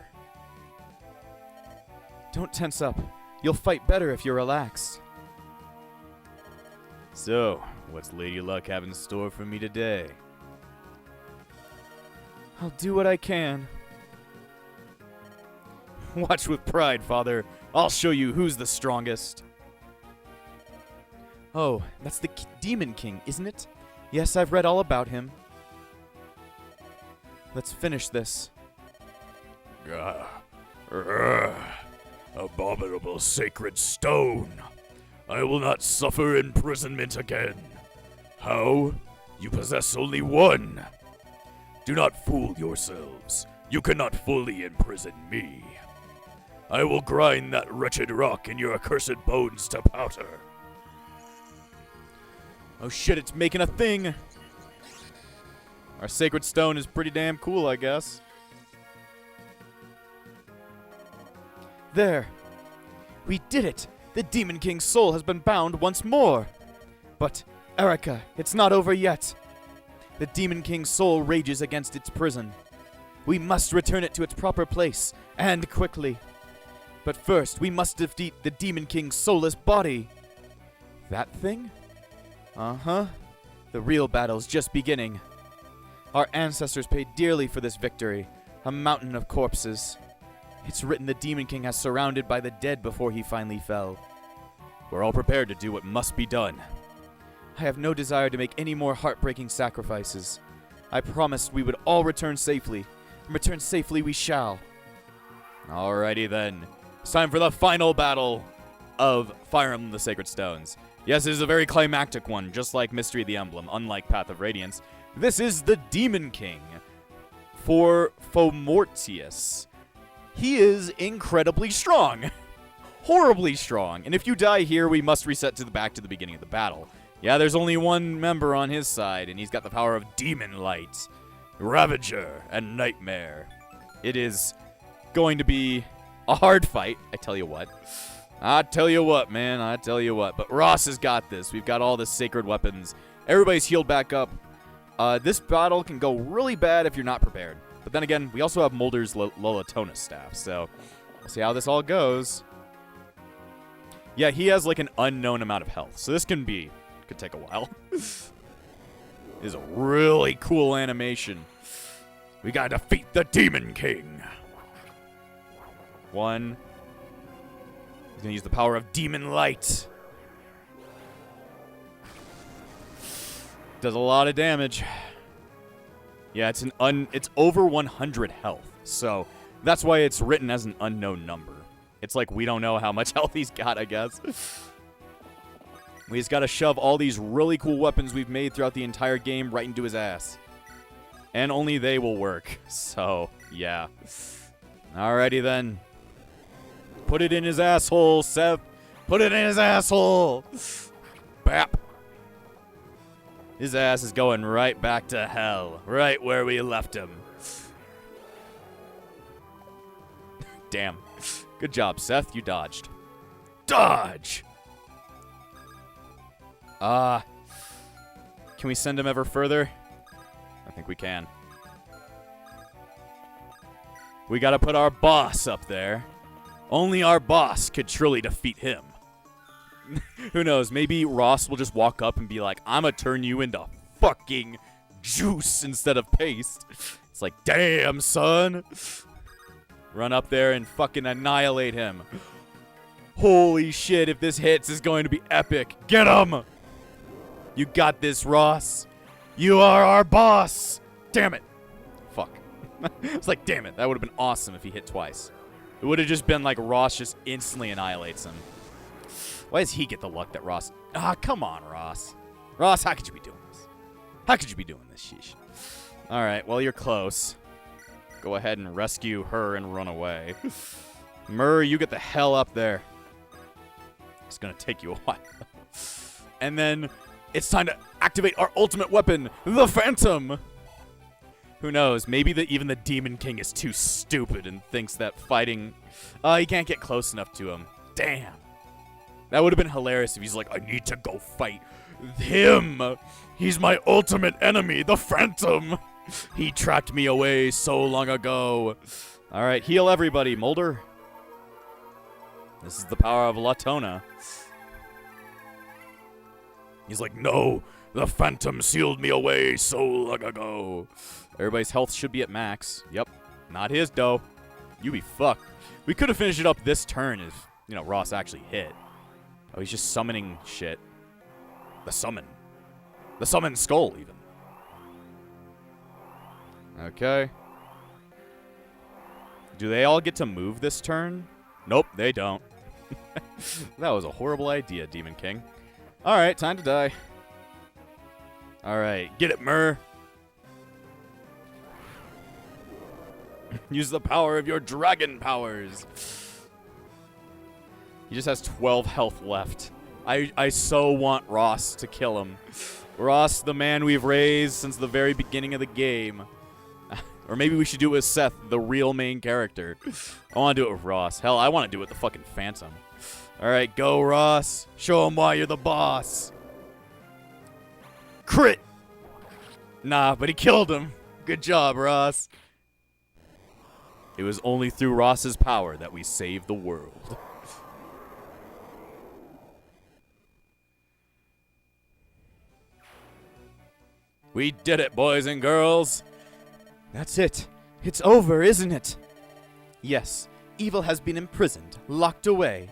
Don't tense up. You'll fight better if you're relaxed. So, what's Lady Luck have in store for me today? I'll do what I can. Watch with pride, Father. I'll show you who's the strongest. Oh, that's the Demon King, isn't it? Yes, I've read all about him. Let's finish this. Abominable sacred stone. I will not suffer imprisonment again. How? You possess only one. Do not fool yourselves. You cannot fully imprison me. I will grind that wretched rock in your accursed bones to powder. Oh shit, it's making a thing! Our sacred stone is pretty damn cool, I guess. There. We did it! The Demon King's soul has been bound once more. But, Erica, it's not over yet. The Demon King's soul rages against its prison. We must return it to its proper place, and quickly. But first, we must defeat the Demon King's soulless body. That thing? Uh-huh. The real battle's just beginning. Our ancestors paid dearly for this victory, a mountain of corpses. It's written the Demon King has surrounded by the dead before he finally fell. We're all prepared to do what must be done. I have no desire to make any more heartbreaking sacrifices. I promised we would all return safely, and return safely we shall. Alrighty then. It's time for the final battle of Fire Emblem the Sacred Stones. Yes, it is a very climactic one, just like Mystery of the Emblem, unlike Path of Radiance. This is the Demon King for Fomortius. He is incredibly strong. Horribly strong. And if you die here, we must reset to the back to the beginning of the battle. Yeah, there's only one member on his side, and he's got the power of Demon Light, Ravager, and Nightmare. It is going to be a hard fight, I tell you what. I tell you what, man, I tell you what. But Ross has got this. We've got all the sacred weapons. Everybody's healed back up. This battle can go really bad if you're not prepared. But then again, we also have Mulder's Lolatonus staff, so we'll see how this all goes. Yeah, he has like an unknown amount of health, so this could take a while. This is a really cool animation. We gotta defeat the Demon King. 1, He's gonna use the power of Demon Light. Does a lot of damage. Yeah, it's over 100 health. So that's why it's written as an unknown number. It's like we don't know how much health he's got, I guess. We just gotta shove all these really cool weapons we've made throughout the entire game right into his ass. And only they will work. So, yeah. Alrighty then. Put it in his asshole, Seth. Put it in his asshole. Bap. His ass is going right back to hell. Right where we left him. Damn. Good job, Seth. You dodged. Dodge! Can we send him ever further? I think we can. We gotta put our boss up there. Only our boss could truly defeat him. Who knows? Maybe Ross will just walk up and be like, I'ma turn you into fucking juice instead of paste. It's like, damn, son. Run up there and fucking annihilate him. Holy shit, if this hits, it's going to be epic. Get him! You got this, Ross. You are our boss. Damn it. Fuck. It's like, damn it. That would have been awesome if he hit twice. It would have just been like Ross just instantly annihilates him. Why does he get the luck that Ross... come on, Ross. Ross, how could you be doing this? How could you be doing this, sheesh? All right, well, you're close. Go ahead and rescue her and run away. Murr, you get the hell up there. It's going to take you a while. And then it's time to activate our ultimate weapon, the Phantom. Who knows? Maybe even the Demon King is too stupid and thinks that fighting... he can't get close enough to him. Damn. That would have been hilarious if he's like, I need to go fight him. He's my ultimate enemy, the Phantom. He tracked me away so long ago. All right, heal everybody, Mulder. This is the power of Latona. He's like, no, the Phantom sealed me away so long ago. Everybody's health should be at max. Yep, not his, though. You be fucked. We could have finished it up this turn if, Ross actually hit. Oh, he's just summoning shit. The summon. The summon skull, even. Okay. Do they all get to move this turn? Nope, they don't. That was a horrible idea, Demon King. Alright, time to die. Alright, get it, Murr. Use the power of your dragon powers. He just has 12 health left. I so want Ross to kill him. Ross, the man we've raised since the very beginning of the game. Or maybe we should do it with Seth, the real main character. I want to do it with Ross. Hell, I want to do it with the fucking Phantom. Alright, go, Ross. Show him why you're the boss. Crit! Nah, but he killed him. Good job, Ross. It was only through Ross's power that we saved the world. We did it, boys and girls. That's it. It's over, isn't it? Yes, evil has been imprisoned, locked away.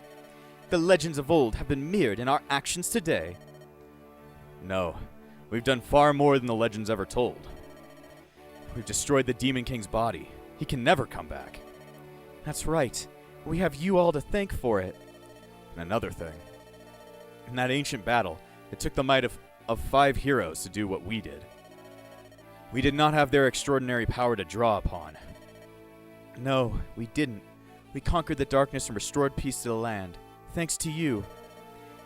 The legends of old have been mirrored in our actions today. No, we've done far more than the legends ever told. We've destroyed the Demon King's body. He can never come back. That's right. We have you all to thank for it. And another thing. In that ancient battle, it took the might of 5 heroes to do what we did. We did not have their extraordinary power to draw upon. No, we didn't. We conquered the darkness and restored peace to the land. Thanks to you.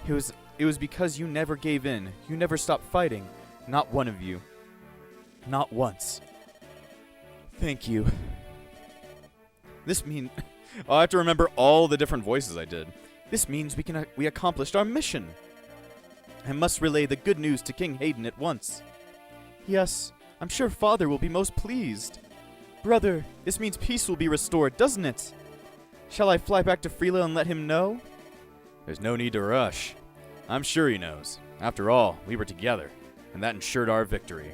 It was because you never gave in. You never stopped fighting. Not one of you. Not once. Thank you. This means... I have to remember all the different voices I did. This means we accomplished our mission. I must relay the good news to King Hayden at once. Yes, I'm sure Father will be most pleased. Brother, this means peace will be restored, doesn't it? Shall I fly back to Freela and let him know? There's no need to rush. I'm sure he knows. After all, we were together, and that ensured our victory.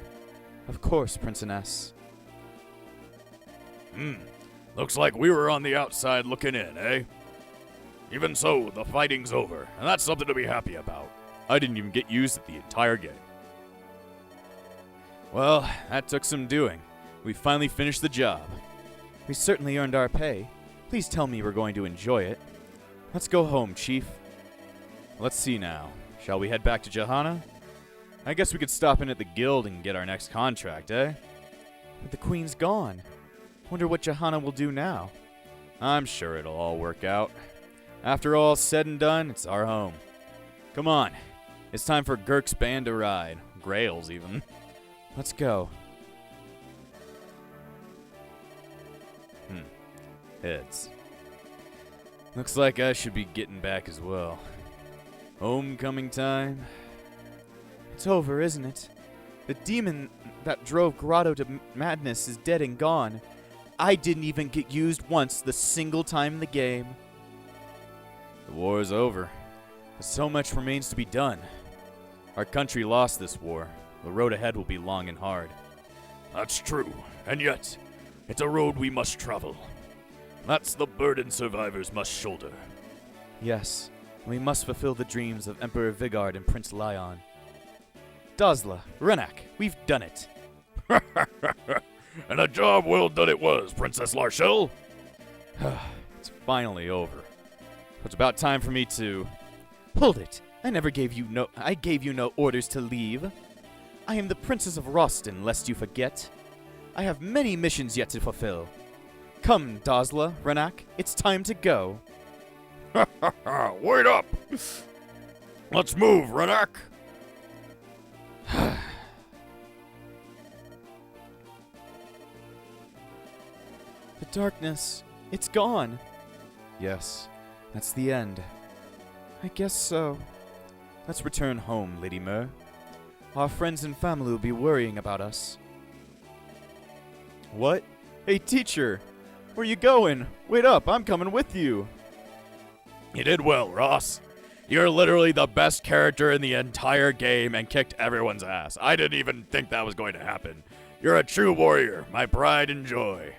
Of course, Princess. Looks like we were on the outside looking in, eh? Even so, the fighting's over, and that's something to be happy about. I didn't even get used the entire game. Well, that took some doing. We finally finished the job. We certainly earned our pay. Please tell me we're going to enjoy it. Let's go home, Chief. Let's see now. Shall we head back to Johanna? I guess we could stop in at the guild and get our next contract, eh? But the Queen's gone. Wonder what Johanna will do now. I'm sure it'll all work out. After all said and done, it's our home. Come on. It's time for Gurk's band to ride. Grails, even. Let's go. Heads. Looks like I should be getting back as well. Homecoming time. It's over, isn't it? The demon that drove Grotto to madness is dead and gone. I didn't even get used once the single time in the game. The war is over, but so much remains to be done. Our country lost this war. The road ahead will be long and hard. That's true, and yet, it's a road we must travel. That's the burden survivors must shoulder. Yes, we must fulfill the dreams of Emperor Vigard and Prince Lion. Dazla, Renak, we've done it. And a job well done it was, Princess Larshel. It's finally over. It's about time for me to... Hold it! I gave you no orders to leave. I am the Princess of Roston, lest you forget. I have many missions yet to fulfill. Come, Dazla, Renak, it's time to go. Wait up! Let's move, Renak! The darkness, it's gone. Yes, that's the end. I guess so. Let's return home, Lady Mer. Our friends and family will be worrying about us. What? Hey, teacher! Where you going? Wait up, I'm coming with you. You did well, Ross. You're literally the best character in the entire game and kicked everyone's ass. I didn't even think that was going to happen. You're a true warrior, my pride and joy.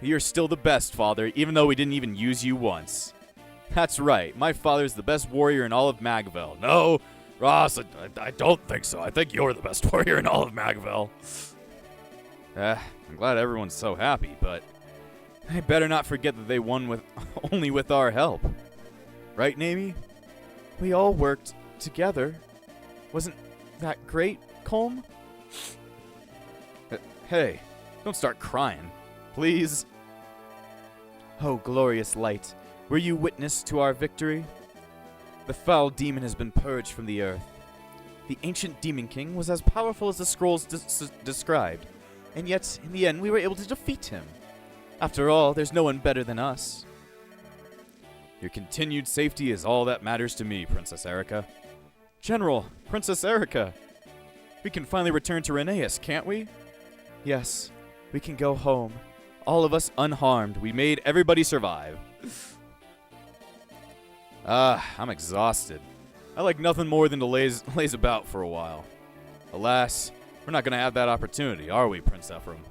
You're still the best, Father, even though we didn't even use you once. That's right, my father's the best warrior in all of Magville. No, Ross, I don't think so. I think you're the best warrior in all of Magville. I'm glad everyone's so happy, but I better not forget that they won with only with our help. Right, Namie? We all worked together. Wasn't that great, Colm? Hey, don't start crying. Please? Oh, glorious light, were you witness to our victory? The foul demon has been purged from the earth. The ancient Demon King was as powerful as the scrolls described, and yet, in the end, we were able to defeat him. After all, there's no one better than us. Your continued safety is all that matters to me, Princess Erica. General, Princess Erica! We can finally return to Rheneas, can't we? Yes, we can go home. All of us unharmed. We made everybody survive. I'm exhausted. I like nothing more than to laze about for a while. Alas, we're not going to have that opportunity, are we, Prince Ephraim?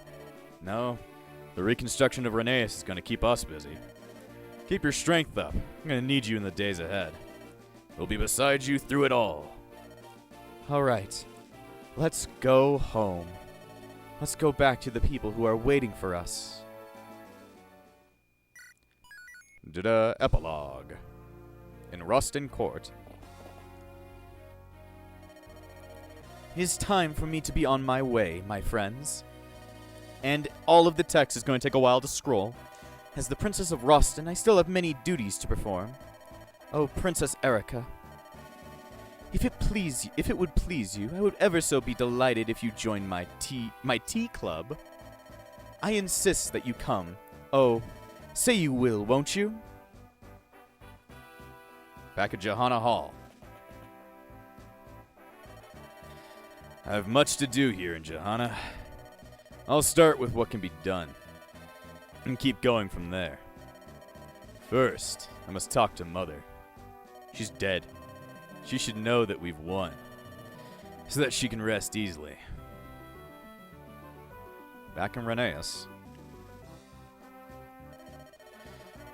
No, the reconstruction of Rheneas is going to keep us busy. Keep your strength up. I'm going to need you in the days ahead. We'll be beside you through it all. All right, let's go home. Let's go back to the people who are waiting for us. Epilogue. In Ruston Court. It is time for me to be on my way, my friends. And all of the text is going to take a while to scroll. As the Princess of Roston, I still have many duties to perform. Oh, Princess Erica. If it would please you, I would ever so be delighted if you joined my tea club. I insist that you come. Oh, say you will, won't you? Back at Johanna Hall. I have much to do here in Johanna. I'll start with what can be done, and keep going from there. First, I must talk to Mother. She's dead. She should know that we've won, so that she can rest easily. Back in Rheneas.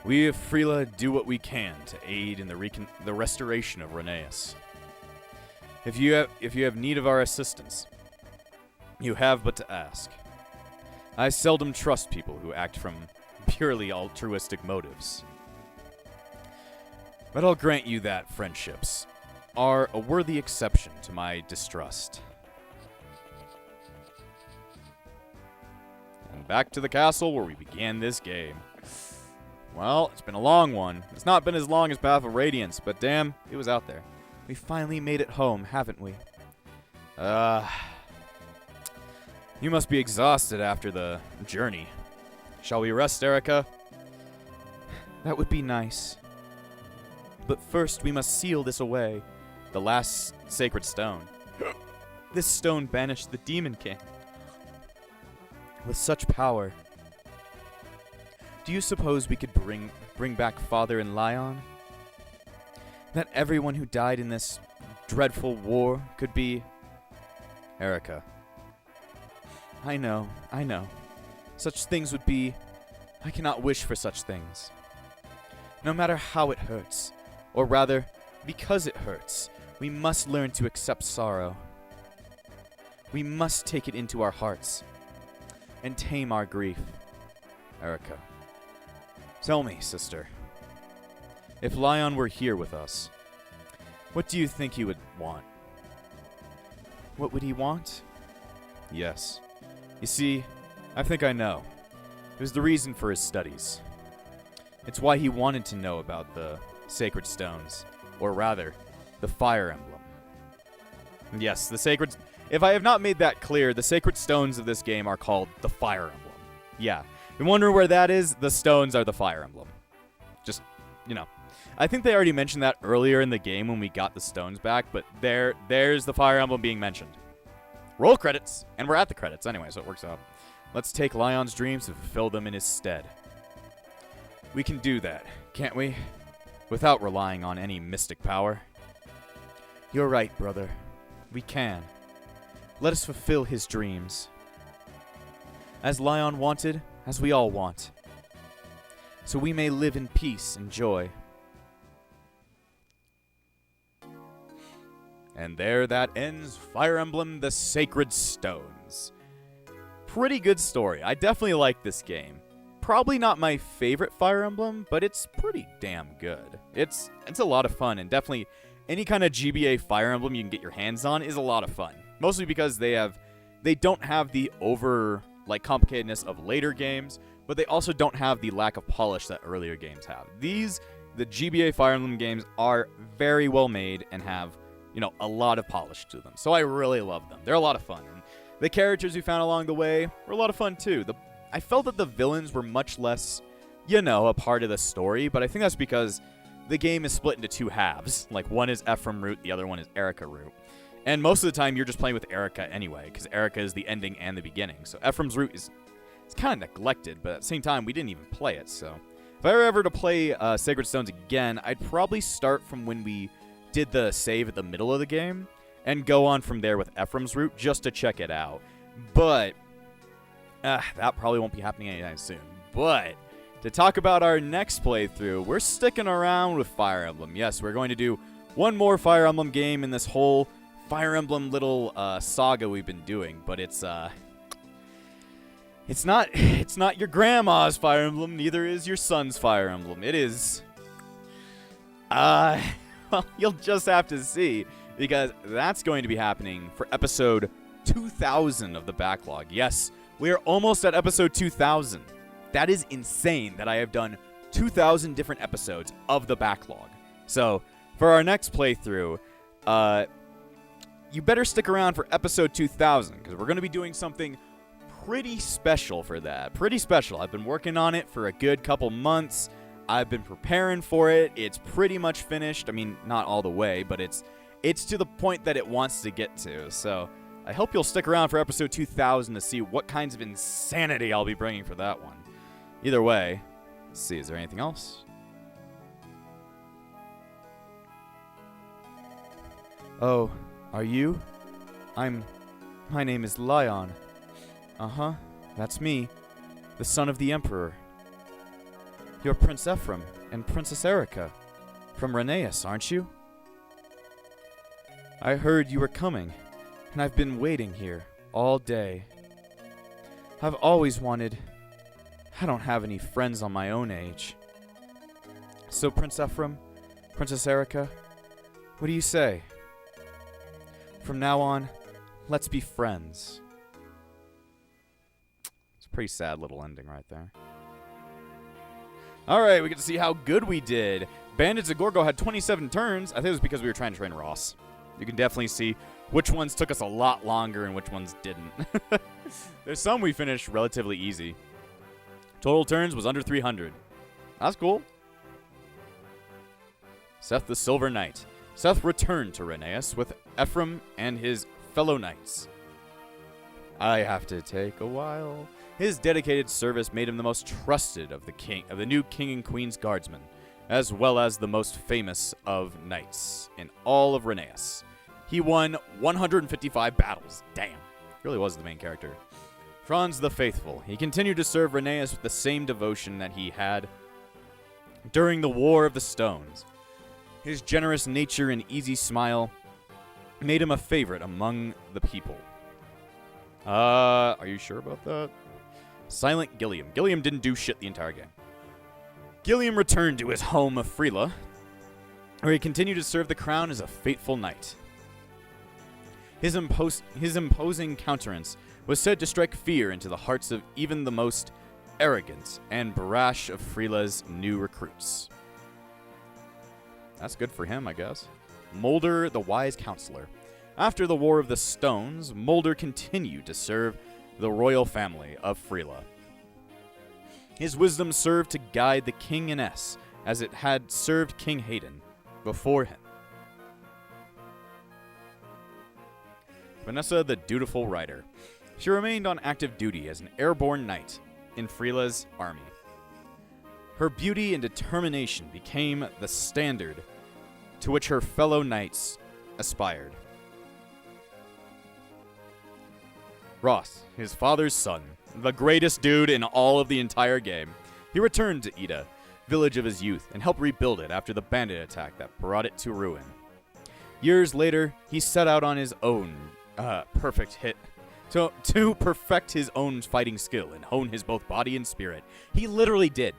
We of Freela do what we can to aid in the restoration of Rheneas. If you have need of our assistance, you have but to ask. I seldom trust people who act from purely altruistic motives. But I'll grant you that friendships are a worthy exception to my distrust. And back to the castle where we began this game. Well, it's been a long one. It's not been as long as Path of Radiance, but damn, it was out there. We finally made it home, haven't we? You must be exhausted after the journey. Shall we rest, Erica? That would be nice. But first we must seal this away. The last sacred stone. This stone banished the Demon King. With such power. Do you suppose we could bring back Father and Lion? That everyone who died in this dreadful war could be... Erica. I know. Such things would be... I cannot wish for such things. No matter how it hurts, or rather, because it hurts, we must learn to accept sorrow. We must take it into our hearts and tame our grief. Erica. Tell me, sister. If Lion were here with us, what do you think he would want? What would he want? Yes. You see, I think I know. It was the reason for his studies. It's why he wanted to know about the sacred stones, or rather, the fire emblem. Yes, the sacred... If I have not made that clear, the sacred stones of this game are called the fire emblem. Yeah. You wonder where that is? The stones are the fire emblem. Just, I think they already mentioned that earlier in the game when we got the stones back, but there's the fire emblem being mentioned. Roll credits! And we're at the credits anyway, so it works out. Let's take Lion's dreams and fulfill them in his stead. We can do that, can't we? Without relying on any mystic power. You're right, brother. We can. Let us fulfill his dreams. As Lion wanted, as we all want. So we may live in peace and joy. And there that ends Fire Emblem The Sacred Stones. Pretty good story. I definitely like this game. Probably not my favorite Fire Emblem, but it's pretty damn good. It's a lot of fun, and definitely any kind of GBA Fire Emblem you can get your hands on is a lot of fun. Mostly because they don't have the complicatedness of later games, but they also don't have the lack of polish that earlier games have. The GBA Fire Emblem games are very well made and have, a lot of polish to them. So I really love them. They're a lot of fun. And the characters we found along the way were a lot of fun too. I felt that the villains were much less, a part of the story, but I think that's because the game is split into two halves. Like, one is Ephraim route, the other one is Erica route. And most of the time, you're just playing with Erica anyway, because Erica is the ending and the beginning. So Ephraim's route is kind of neglected, but at the same time, we didn't even play it. So if I were ever to play Sacred Stones again, I'd probably start from when we did the save at the middle of the game and go on from there with Ephraim's route just to check it out. But that probably won't be happening anytime soon. But to talk about our next playthrough, we're sticking around with Fire Emblem. Yes, we're going to do one more Fire Emblem game in this whole Fire Emblem little saga we've been doing, but it's not your grandma's Fire Emblem, neither is your son's Fire Emblem. It is well, you'll just have to see, because that's going to be happening for episode 2000 of the backlog. Yes, we are almost at episode 2000. That is insane that I have done 2,000 different episodes of the backlog. So, for our next playthrough, you better stick around for episode 2000, because we're going to be doing something pretty special for that. Pretty special. I've been working on it for a good couple months. I've been preparing for it. It's pretty much finished. I mean, not all the way, but it's to the point that it wants to get to. So, I hope you'll stick around for episode 2000 to see what kinds of insanity I'll be bringing for that one. Either way, let's see, is there anything else? Oh, are you? My name is Lion. That's me, the son of the Emperor. You're Prince Ephraim and Princess Erica from Rheneas, aren't you? I heard you were coming, and I've been waiting here all day. I've always wanted... I don't have any friends on my own age. So, Prince Ephraim, Princess Erica, what do you say? From now on, let's be friends. It's a pretty sad little ending right there. Alright, we get to see how good we did. Bandits of Gorgo had 27 turns. I think it was because we were trying to train Ross. You can definitely see which ones took us a lot longer and which ones didn't. There's some we finished relatively easy. Total turns was under 300. That's cool. Seth the Silver Knight. Seth returned to Rheneas with Ephraim and his fellow knights. I have to take a while. His dedicated service made him the most trusted of the new king and queen's guardsmen, as well as the most famous of knights in all of Rheneas. He won 155 battles. Damn. Really was the main character. Franz the Faithful. He continued to serve Rheneas with the same devotion that he had during the War of the Stones. His generous nature and easy smile made him a favorite among the people. Are you sure about that? Silent Gilliam. Gilliam didn't do shit the entire game. Gilliam returned to his home of Freela, where he continued to serve the crown as a faithful knight. His imposing countenance was said to strike fear into the hearts of even the most arrogant and brash of Freela's new recruits. That's good for him, I guess. Mulder, the wise counselor. After the War of the Stones, Mulder continued to serve the royal family of Freela. His wisdom served to guide the King Ines as it had served King Hayden before him. Vanessa, the dutiful rider. She remained on active duty as an airborne knight in Freela's army. Her beauty and determination became the standard to which her fellow knights aspired. Ross, his father's son, the greatest dude in all of the entire game. He returned to Ida, village of his youth, and helped rebuild it after the bandit attack that brought it to ruin. Years later, he set out on his own perfect hit to perfect his own fighting skill and hone his both body and spirit. He literally did.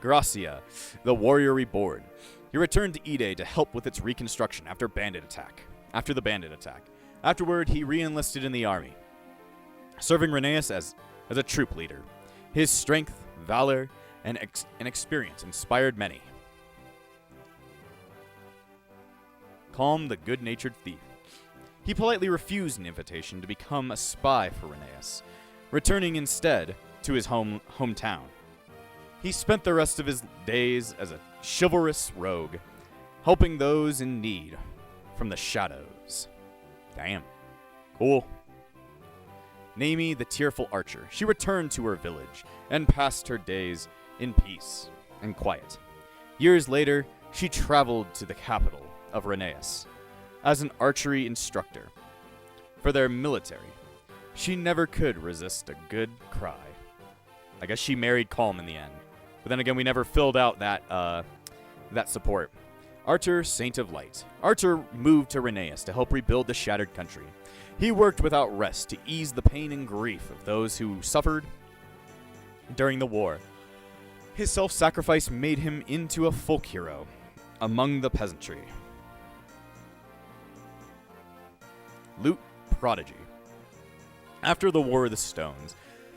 Gracia, the warrior reborn. He returned to Ide to help with its reconstruction after the bandit attack. Afterward, he re-enlisted in the army, serving Rheneas as a troop leader. His strength, valor, and experience inspired many. Calm, the good-natured thief. He politely refused an invitation to become a spy for Rheneas, returning instead to his hometown. He spent the rest of his days as a chivalrous rogue, helping those in need from the shadows. Damn. Cool. Naomi, the tearful archer. She returned to her village and passed her days in peace and quiet. Years later, she traveled to the capital of Rheneas as an archery instructor for their military. She never could resist a good cry. I guess she married Calm in the end. But then again, we never filled out that support. Artur, Saint of Light. Artur moved to Rheneas to help rebuild the shattered country. He worked without rest to ease the pain and grief of those who suffered during the war. His self-sacrifice made him into a folk hero among the peasantry. Lute Prodigy. After the War of the Stones,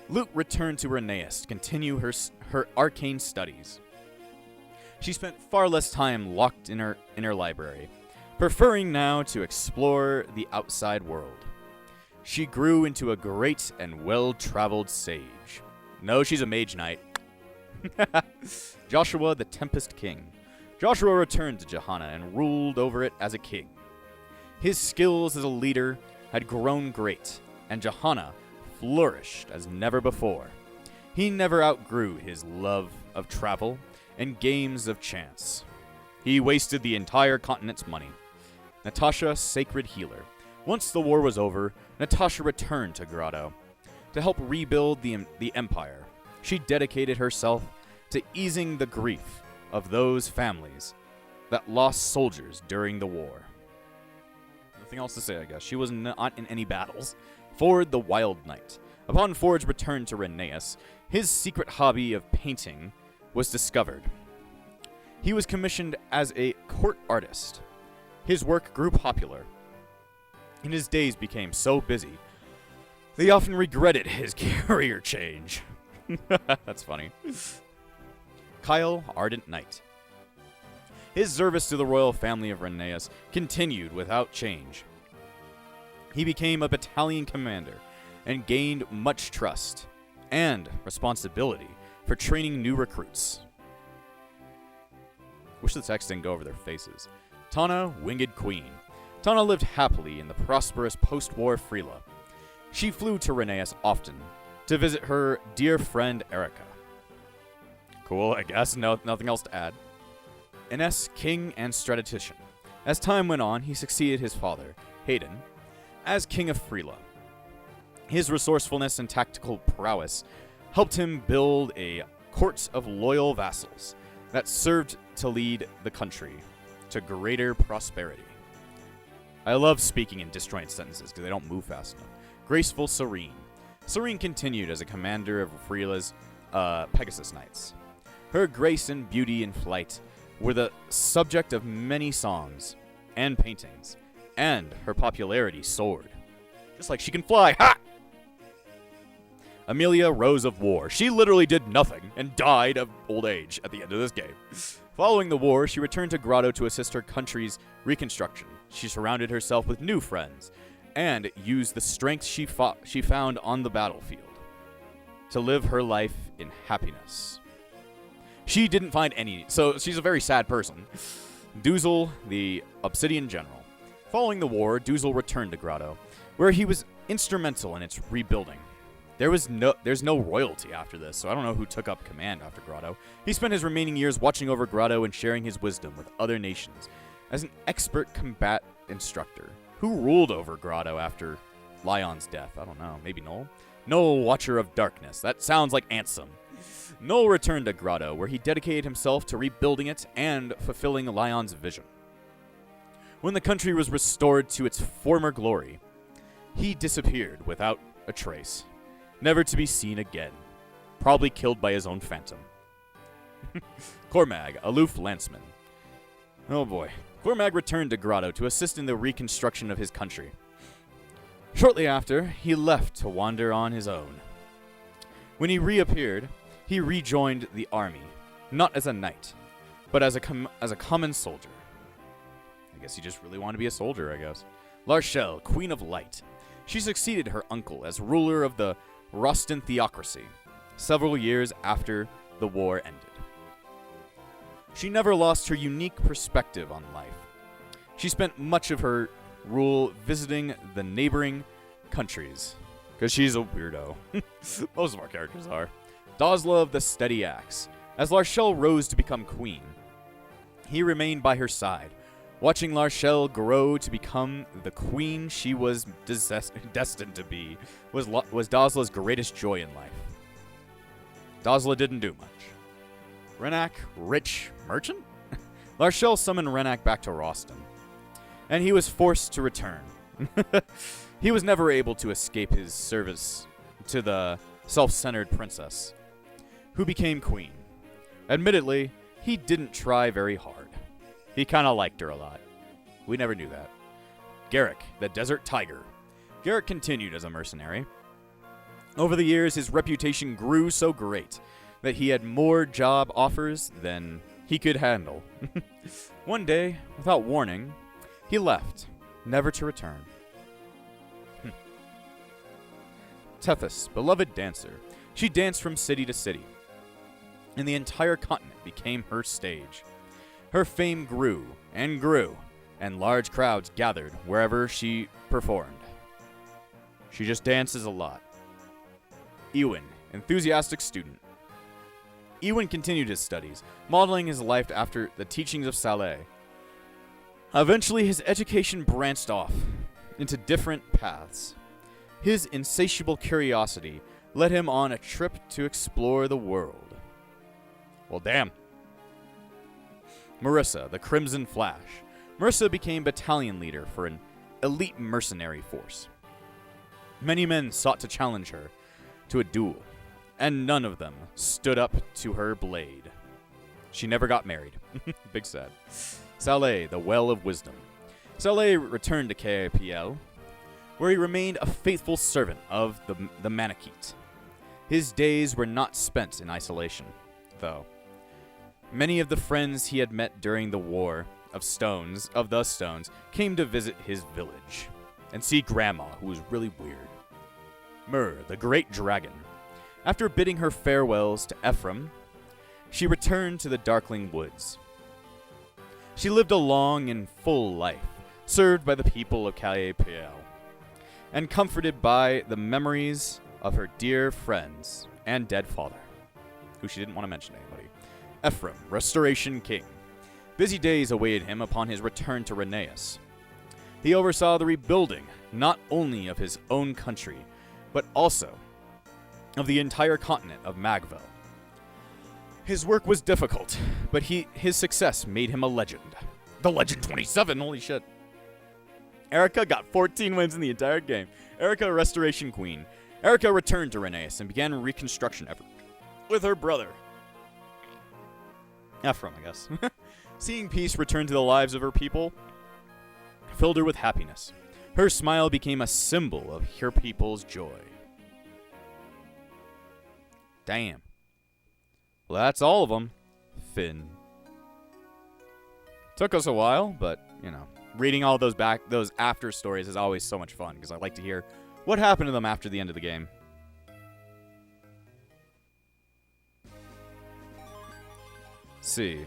Lute returned to Rheneas to continue her arcane studies. She spent far less time locked in her library, preferring now to explore the outside world. She grew into a great and well-traveled sage. No, she's a mage knight. Joshua, the Tempest King. Joshua returned to Johanna and ruled over it as a king. His skills as a leader had grown great, and Johanna flourished as never before. He never outgrew his love of travel and games of chance. He wasted the entire continent's money. Natasha, sacred healer. Once the war was over, Natasha returned to Grotto to help rebuild the empire. She dedicated herself to easing the grief of those families that lost soldiers during the war. Nothing else to say, I guess. She was not in any battles. Ford the Wild Knight. Upon Ford's return to Rheneas, his secret hobby of painting was discovered. He was commissioned as a court artist. His work grew popular, and his days became so busy, they often regretted his career change. That's funny. Kyle, Ardent Knight. His service to the royal family of Rheneas continued without change. He became a battalion commander and gained much trust and responsibility for training new recruits. Wish the text didn't go over their faces. Tana, Winged Queen. Tana lived happily in the prosperous post-war Freela. She flew to Rheneas often to visit her dear friend Erica. Cool, I guess. No, nothing else to add. Ines, king and strategician. As time went on, he succeeded his father, Hayden, as king of Freela. His resourcefulness and tactical prowess helped him build a court of loyal vassals that served to lead the country to greater prosperity. I love speaking in disjointed sentences because they don't move fast enough. Graceful Serene. Serene continued as a commander of Freela's Pegasus Knights. Her grace and beauty in flight were the subject of many songs and paintings, and her popularity soared. Just like she can fly. Ha! Amelia, Rose of War. She literally did nothing and died of old age at the end of this game. Following the war, she returned to Grotto to assist her country's reconstruction. She surrounded herself with new friends and used the strength she found on the battlefield to live her life in happiness. She didn't find any, so she's a very sad person. Duzel, the Obsidian General. Following the war, Duzel returned to Grotto, where he was instrumental in its rebuilding. There's no royalty after this, so I don't know who took up command after Grotto. He spent his remaining years watching over Grotto and sharing his wisdom with other nations as an expert combat instructor. Who ruled over Grotto after Lyon's death? I don't know. Maybe Noel? Noel, Watcher of Darkness. That sounds like Ansem. Noel returned to Grotto, where he dedicated himself to rebuilding it and fulfilling Lyon's vision. When the country was restored to its former glory, he disappeared without a trace, never to be seen again, probably killed by his own phantom. Cormag, aloof lanceman. Oh boy. Cormag returned to Grotto to assist in the reconstruction of his country. Shortly after, he left to wander on his own. When he reappeared, he rejoined the army, not as a knight, but as a common soldier. I guess he just really wanted to be a soldier, I guess. Larchelle, Queen of Light. She succeeded her uncle as ruler of the Rostan theocracy, several years after the war ended. She never lost her unique perspective on life. She spent much of her rule visiting the neighboring countries, because she's a weirdo. Most of our characters are. Dosla of the Steady Axe. As Larchelle rose to become queen, he remained by her side, watching Larchelle grow to become the queen she was destined to be, was Dosla's greatest joy in life. Dosla didn't do much. Renak, rich merchant? Larchelle summoned Renak back to Rostan, and he was forced to return. He was never able to escape his service to the self-centered princess, who became queen. Admittedly, he didn't try very hard. He kind of liked her a lot. We never knew that. Garrick, the Desert Tiger. Garrick continued as a mercenary. Over the years, his reputation grew so great that he had more job offers than he could handle. One day, without warning, he left, never to return. Tethys, beloved dancer. She danced from city to city, and the entire continent became her stage. Her fame grew, and large crowds gathered wherever she performed. She just dances a lot. Ewan, enthusiastic student. Ewan continued his studies, modeling his life after the teachings of Saleh. Eventually, his education branched off into different paths. His insatiable curiosity led him on a trip to explore the world. Well, damn. Marissa, the Crimson Flash. Marissa became battalion leader for an elite mercenary force. Many men sought to challenge her to a duel, and none of them stood up to her blade. She never got married. Big sad. Saleh, the Well of Wisdom. Saleh returned to KAPL, where he remained a faithful servant of the Manakete. His days were not spent in isolation, though. Many of the friends he had met during the War of the Stones, came to visit his village and see Grandma, who was really weird. Myrrh, the Great Dragon. After bidding her farewells to Ephraim, she returned to the Darkling Woods. She lived a long and full life, served by the people of KAPL, and comforted by the memories of her dear friends and dead father, who she didn't want to mention to anybody. Ephraim, Restoration King. Busy days awaited him upon his return to Reneus. He oversaw the rebuilding not only of his own country, but also of the entire continent of Magvel. His work was difficult, but his success made him a legend. The Legend 27, holy shit. Erica got 14 wins in the entire game. Erica, Restoration Queen. Erica returned to Reneus and began reconstruction effort with her brother. Ephraim, I guess. Seeing peace return to the lives of her people filled her with happiness. Her smile became a symbol of her people's joy. Damn. Well, that's all of them. Finn. Took us a while, but, you know, reading all those after stories is always so much fun, because I like to hear what happened to them after the end of the game. Let's see.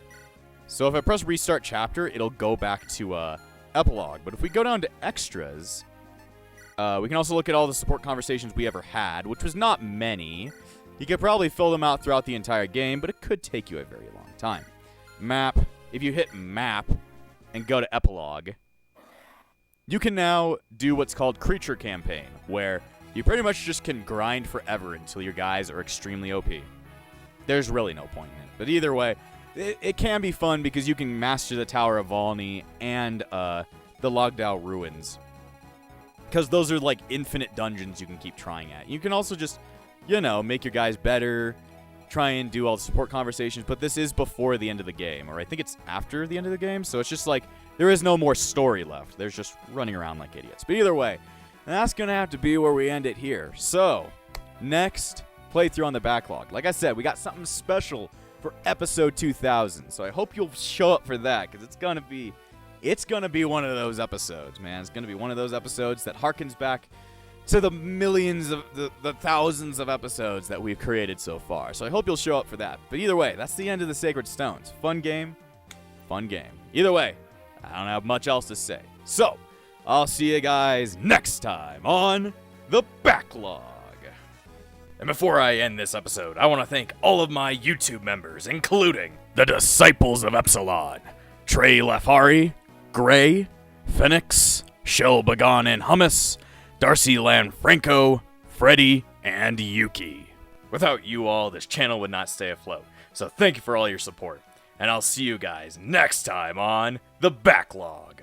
So if I press restart chapter, it'll go back to epilogue. But if we go down to extras, we can also look at all the support conversations we ever had, which was not many. You could probably fill them out throughout the entire game, but it could take you a very long time. Map. If you hit map and go to epilogue, you can now do what's called creature campaign, where you pretty much just can grind forever until your guys are extremely OP. There's really no point in it. But either way, it can be fun because you can master the Tower of Volney and the Logdao Ruins. Because those are like infinite dungeons you can keep trying at. You can also just, you know, make your guys better, try and do all the support conversations, but this is before the end of the game, or I think it's after the end of the game, so it's just like, there is no more story left. There's just running around like idiots. But either way, that's going to have to be where we end it here. So, next playthrough on the backlog. Like I said, we got something special for episode 2000, so I hope you'll show up for that, because it's going to be one of those episodes, man. It's going to be one of those episodes that harkens back to the millions of the thousands of episodes that we've created so far. So I hope you'll show up for that. But either way, that's the end of the Sacred Stones. Fun game. Fun game. Either way, I don't have much else to say. So, I'll see you guys next time on The Backlog. And before I end this episode, I want to thank all of my YouTube members, including the Disciples of Epsilon, Trey Lafari, Gray, Phoenix, Shell Bagan and Hummus, Darcy Lanfranco, Freddy, and Yuki. Without you all, this channel would not stay afloat. So thank you for all your support, and I'll see you guys next time on The Backlog.